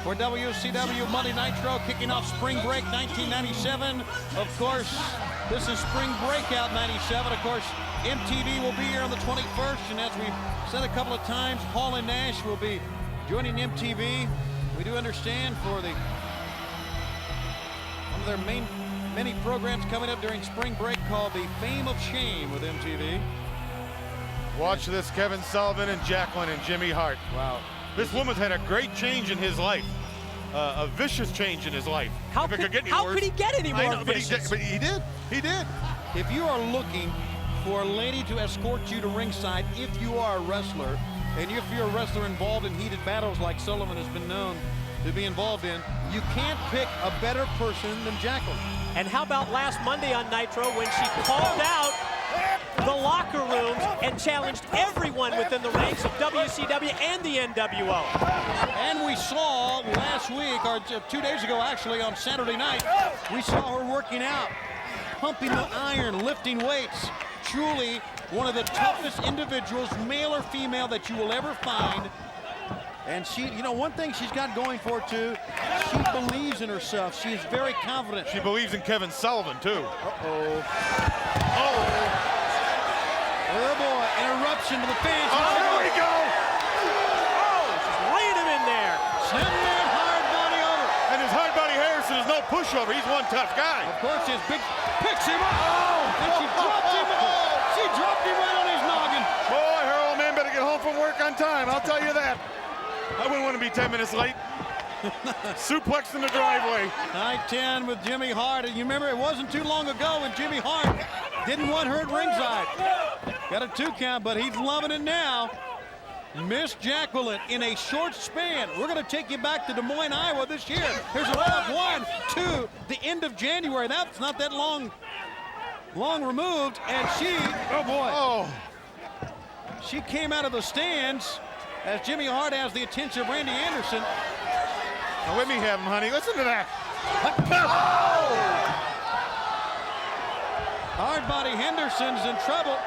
for WCW Monday Nitro, kicking off Spring Break 1997. Of course, this is Spring Breakout 97. Of course, MTV will be here on the 21st. And as we've said a couple of times, Hall and Nash will be joining MTV. We do understand for one of their many programs coming up during Spring Break called the Fame of Shame with MTV. Watch this, Kevin Sullivan and Jacqueline and Jimmy Hart. Wow. This woman's had a great change in his life. A vicious change in his life. How could he get any more vicious? But he did. He did. If you are looking for a lady to escort you to ringside, if you are a wrestler, and if you're a wrestler involved in heated battles like Sullivan has been known to be involved in, you can't pick a better person than Jacqueline. And how about last Monday on Nitro when she called out the locker rooms and challenged everyone within the ranks of WCW and the nWo. And we saw last week, or 2 days ago actually, on Saturday night, we saw her working out, pumping the iron, lifting weights. Truly one of the toughest individuals, male or female, that you will ever find. And she, you know, one thing she's got going for her, too, she believes in herself. She is very confident. She believes in Kevin Sullivan, too. Oh, boy, interruption to the fans. Oh, there we go. Oh, she's laying him in there. Sending that hard body over. And his hard body Harrison is no pushover. He's one tough guy. Of course, his big picks him up. Oh, and she dropped him. She dropped him right on his noggin. Boy, her old man better get home from work on time. I'll tell you that. I wouldn't want to be 10 minutes late. Suplex in the driveway. Night 10 with Jimmy Hart. And you remember, it wasn't too long ago when Jimmy Hart Didn't want her at ringside. Got a 2 count, but he's loving it now. Miss Jacqueline in a short span. We're going to take you back to Des Moines, Iowa this year. Here's a round 1, 2, the end of January. That's not that long removed, and she, oh boy. Oh. She came out of the stands as Jimmy Hart has the attention of Randy Anderson. Now let me have him, honey. Listen to that. Hardbody Henderson's in trouble.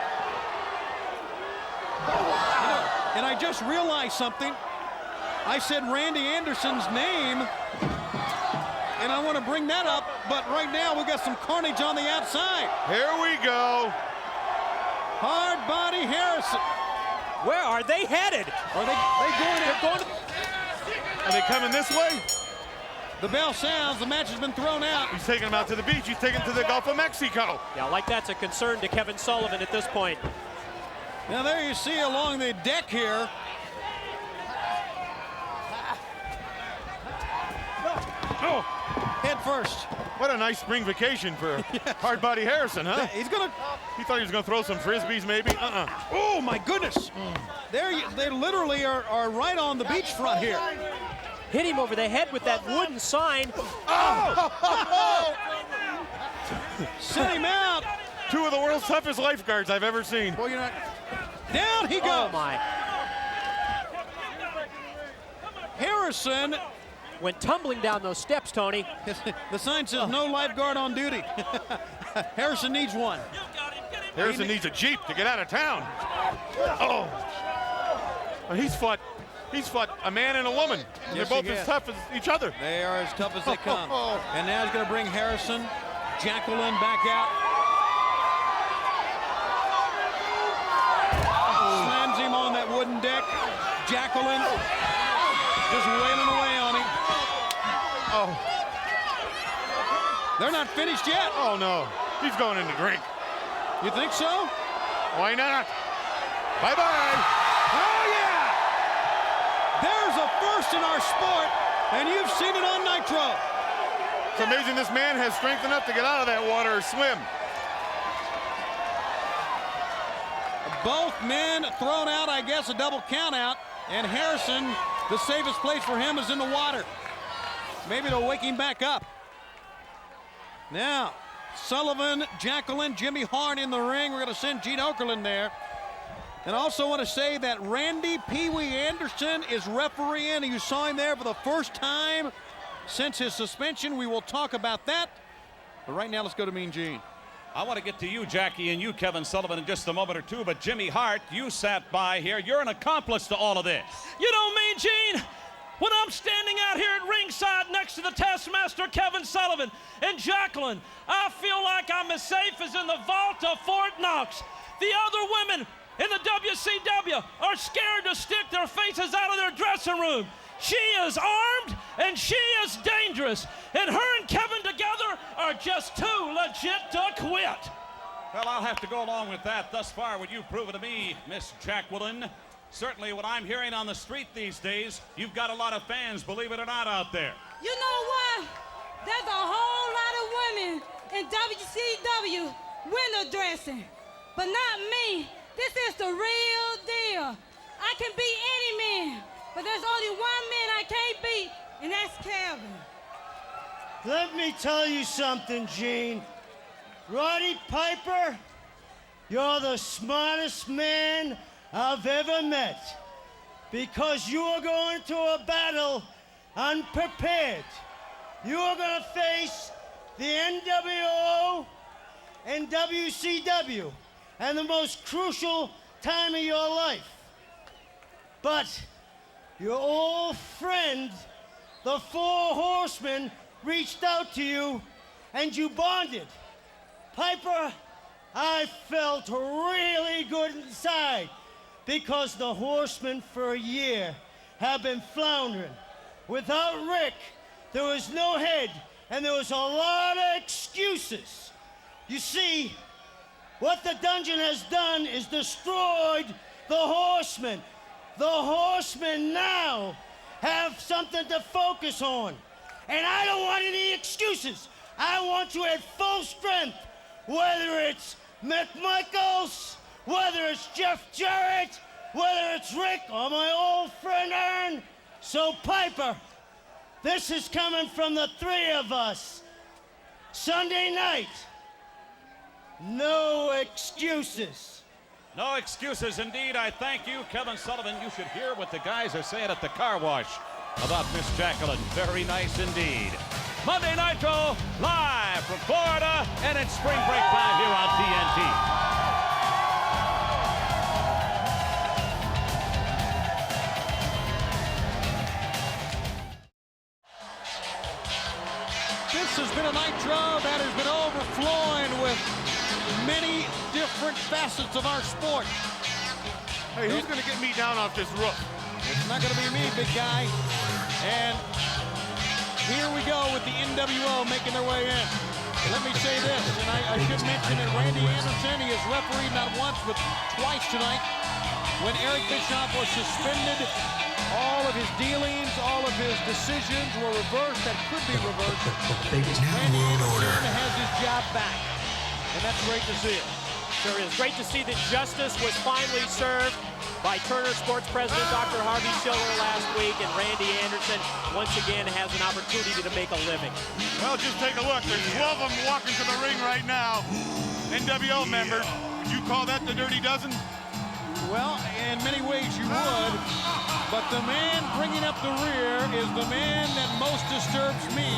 And I just realized something. I said Randy Anderson's name, and I want to bring that up, but right now we got some carnage on the outside. Here we go. Hardbody Harrison. Where are they headed? Are they going? Are they coming this way? The bell sounds. The match has been thrown out. He's taking them out to the beach. He's taking them to the Gulf of Mexico. Yeah, like that's a concern to Kevin Sullivan at this point. Now there you see along the deck here. Oh, head first. What a nice spring vacation for Hardbody Harrison, huh? He's gonna. He thought he was gonna throw some frisbees, maybe. Oh my goodness! They literally are right on the beachfront here. Hit him over the head with that wooden sign. Oh! Sent him out. 2 of the world's toughest lifeguards I've ever seen. Well, you're not. Down he goes. Oh my! Harrison went tumbling down those steps, Tony. The sign says no lifeguard on duty. Harrison needs one. Harrison needs a Jeep to get out of town. Oh. He's fought a man and a woman. And Yes, they're both he as has. tough as each other. They are as tough as they come. And now he's going to bring Harrison, Jacqueline back out. Slams him on that wooden deck. Jacqueline just wailing away on him. Oh. They're not finished yet. Oh, no. He's going in to drink. You think so? Why not? Bye-bye. Oh, yeah! There's a first in our sport, and you've seen it on Nitro. It's amazing this man has strength enough to get out of that water or swim. Both men thrown out, I guess, a double count out, and Harrison, the safest place for him is in the water. Maybe to wake him back up. Now, Sullivan, Jacqueline, Jimmy Hart in the ring. We're going to send Gene Okerlund there. And I also want to say that Randy Pee-wee Anderson is refereeing. You saw him there for the first time since his suspension. We will talk about that. But right now, let's go to Mean Gene. I want to get to you, Jackie, and you, Kevin Sullivan, in just a moment or two. But Jimmy Hart, you sat by here. You're an accomplice to all of this. You know, Mean Gene, when I'm standing out here at ringside next to the Taskmaster Kevin Sullivan and Jacqueline, I feel like I'm as safe as in the vault of Fort Knox. The other women in the WCW are scared to stick their faces out of their dressing room. She is armed and she is dangerous. And her and Kevin together are just too legit to quit. Well, I'll have to go along with that. Thus far, what you've proven to me, Miss Jacqueline, certainly what I'm hearing on the street these days, you've got a lot of fans, believe it or not, out there. You know what? There's a whole lot of women in WCW window dressing, but not me. This is the real deal. I can beat any man, but there's only one man I can't beat, and that's Kevin. Let me tell you something, Gene. Roddy Piper, you're the smartest man I've ever met, because you are going to a battle unprepared. You are going to face the nWo and WCW and the most crucial time of your life. But your old friend, the Four Horsemen, reached out to you and you bonded. Piper, I felt really good inside, because the Horsemen for a year have been floundering. Without Rick, there was no head, and there was a lot of excuses. You see, what the dungeon has done is destroyed the Horsemen. The Horsemen now have something to focus on. And I don't want any excuses. I want you at full strength, whether it's McMichaels, whether it's Jeff Jarrett, whether it's Rick or my old friend Aaron. So Piper, this is coming from the three of us. Sunday night, no excuses. No excuses indeed. I thank you, Kevin Sullivan. You should hear what the guys are saying at the car wash about Miss Jacqueline. Very nice indeed. Monday Nitro, live from Florida, and it's Spring Break time here on TNT. This has been a Nitro that has been overflowing with many different facets of our sport. Hey, who's going to get me down off this roof? It's not going to be me, big guy. And here we go with the nWo making their way in. Let me say this, and I should mention that Randy Anderson, he has refereed not once but twice tonight. When Eric Bischoff was suspended, all of his dealings, all of his decisions were reversed that could be reversed. Randy Anderson has his job back, and that's great to see it. Sure is. Great to see that justice was finally served by Turner Sports President Dr. Harvey Schiller last week, and Randy Anderson once again has an opportunity to make a living. Well, just take a look. There's 12 of them walking to the ring right now. nWo members. Would you call that the Dirty Dozen? Well, in many ways you would, but the man bringing up the rear is the man that most disturbs me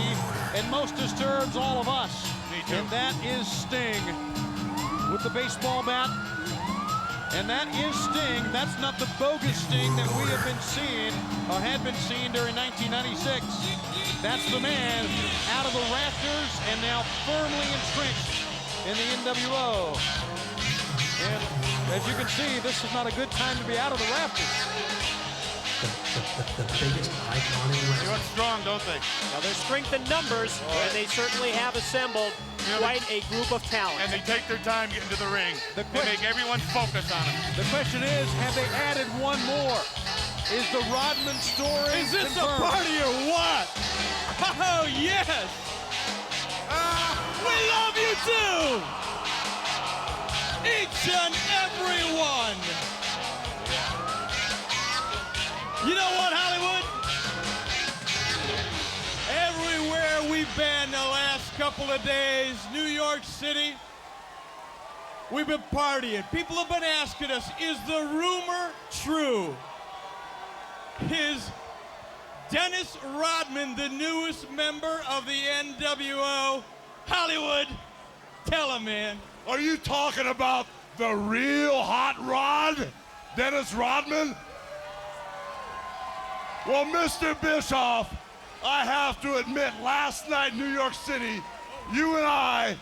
and most disturbs all of us. Me too. And that is Sting with the baseball bat. And that is Sting. That's not the bogus Sting that we have been seeing or had been seeing during 1996. That's the man out of the rafters and now firmly entrenched in the nWo. And as you can see, this is not a good time to be out of the rafters. The biggest icon in wrestling. They look strong, don't they? Now, there's strength in numbers, and they certainly have assembled quite a group of talent. And they take their time getting to the ring. They make everyone focus on them. The question is, have they added one more? Is the Rodman story Is this confirmed? a party or what? Oh, yes! We love you too! Each and every one! You know what, Hollywood? Everywhere we've been the last couple of days, New York City, we've been partying. People have been asking us, is the rumor true? Is Dennis Rodman the newest member of the nWo? Hollywood, tell him, man. Are you talking about the real hot rod, Dennis Rodman? Well, Mr. Bischoff, I have to admit, last night in New York City, you and I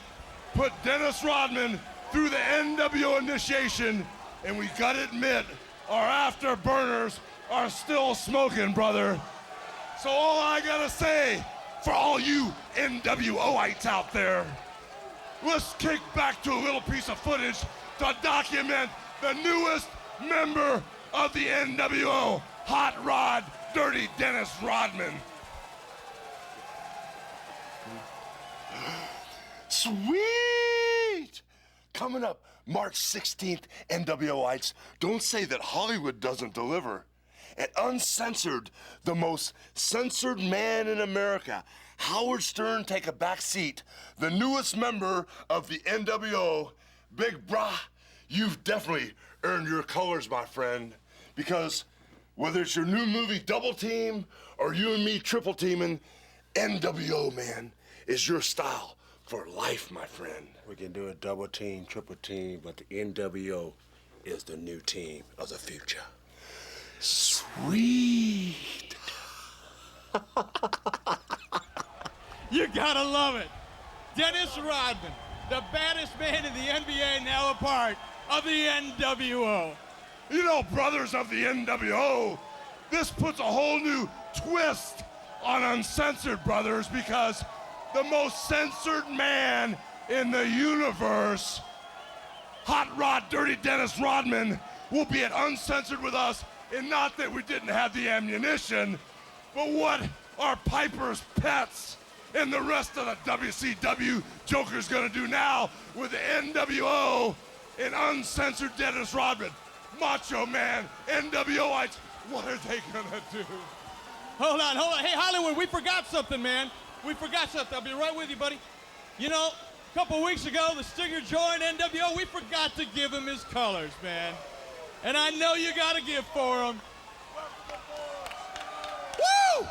put Dennis Rodman through the nWo initiation, and we gotta admit, our afterburners are still smoking, brother. So all I gotta say, for all you nWoites out there, let's kick back to a little piece of footage to document the newest member of the nWo, Hot Rod Dirty Dennis Rodman. Sweet! Coming up March 16th, nWoites, don't say that Hollywood doesn't deliver. At Uncensored, the most censored man in America, Howard Stern take a back seat. The newest member of the nWo, Big Brah, you've definitely earned your colors, my friend. Because whether it's your new movie Double Team or you and me triple teaming, nWo, man, is your style for life, my friend. We can do a double team, triple team, but the nWo is the new team of the future. Sweet. You gotta love it. Dennis Rodman, the baddest man in the NBA, now a part of the nWo. You know, brothers of the nWo, this puts a whole new twist on Uncensored, brothers, because the most censored man in the universe, Hot Rod Dirty Dennis Rodman, will be at Uncensored with us. And not that we didn't have the ammunition, but what are Piper's pets and the rest of the WCW Joker's gonna do now with the NWO and uncensored Dennis Rodman. Macho Man, NWOites, what are they gonna do? Hold on. Hey, Hollywood, we forgot something, man. We forgot something. I'll be right with you, buddy. You know, a couple weeks ago, the Stinger joined NWO. We forgot to give him his colors, man. And I know you got a gift for him. Woo!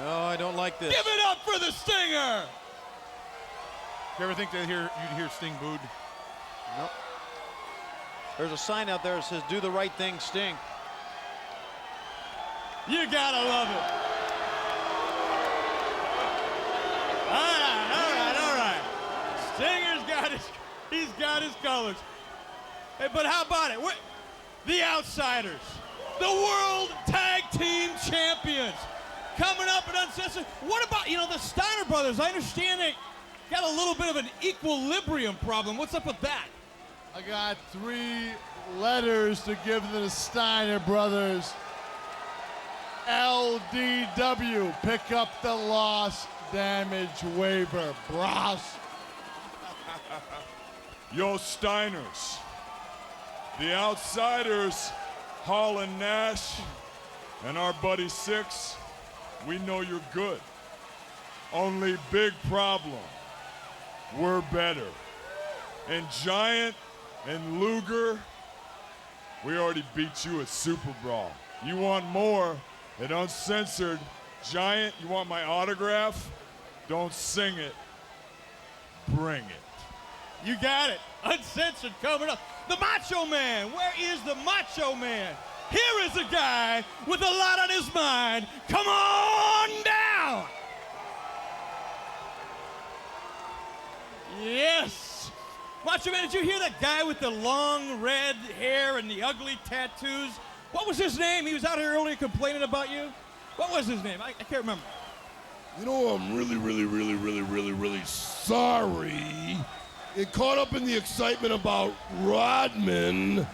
No, I don't like this. Give it up for the Stinger! You ever think that you'd hear Sting booed? Nope. There's a sign out there that says, "Do the right thing, Sting." You gotta love it. All right. Stinger's got his colors. Hey, but how about it? The Outsiders, the World Tag Team Champions, coming up at Uncensored. What about, the Steiner brothers? I understand they got a little bit of an equilibrium problem. What's up with that? I got 3 letters to give to the Steiner brothers. LDW, pick up the lost damage waiver, bros. Yo, Steiners, the Outsiders, Hall and Nash, and our buddy Six, we know you're good. Only big problem, we're better. And Giant and Luger, we already beat you at Super Brawl. You want more? At Uncensored, Giant, you want my autograph? Don't sing it, bring it. You got it. Uncensored coming up. The Macho Man. Where is the Macho Man? Here is a guy with a lot on his mind. Come on down. Yes. Macho Man, did you hear that guy with the long red hair and the ugly tattoos? What was his name? He was out here earlier complaining about you. What was his name? I can't remember. You know, I'm really sorry. Get caught up in the excitement about Rodman.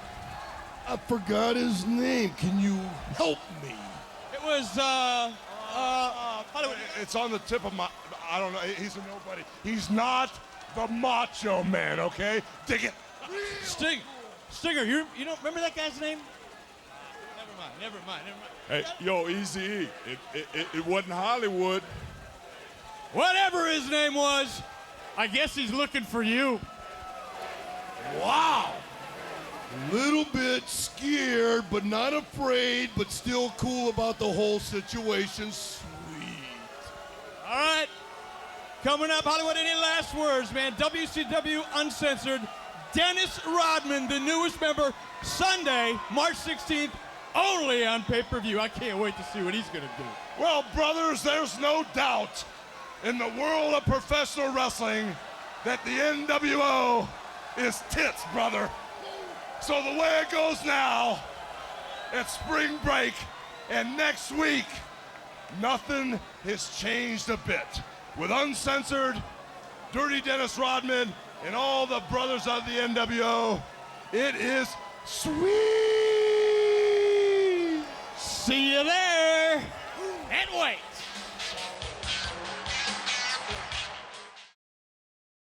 I forgot his name. Can you help me? It was, It's on the tip of my, I don't know, he's a nobody. He's not the Macho Man, okay? Dig it. Stinger, you don't remember that guy's name? Never mind. Hey, yo, Easy E, it wasn't Hollywood. Whatever his name was, I guess he's looking for you. Wow. Little bit scared, but not afraid, but still cool about the whole situation. Sweet. All right. Coming up, Hollywood, any last words, man? WCW Uncensored, Dennis Rodman, the newest member, Sunday, March 16th, only on pay-per-view. I can't wait to see what he's going to do. Well, brothers, there's no doubt in the world of professional wrestling that the NWO is tits, brother. So the way it goes now, it's spring break, and next week, nothing has changed a bit. With Uncensored, Dirty Dennis Rodman, and all the brothers of the NWO, it is sweet.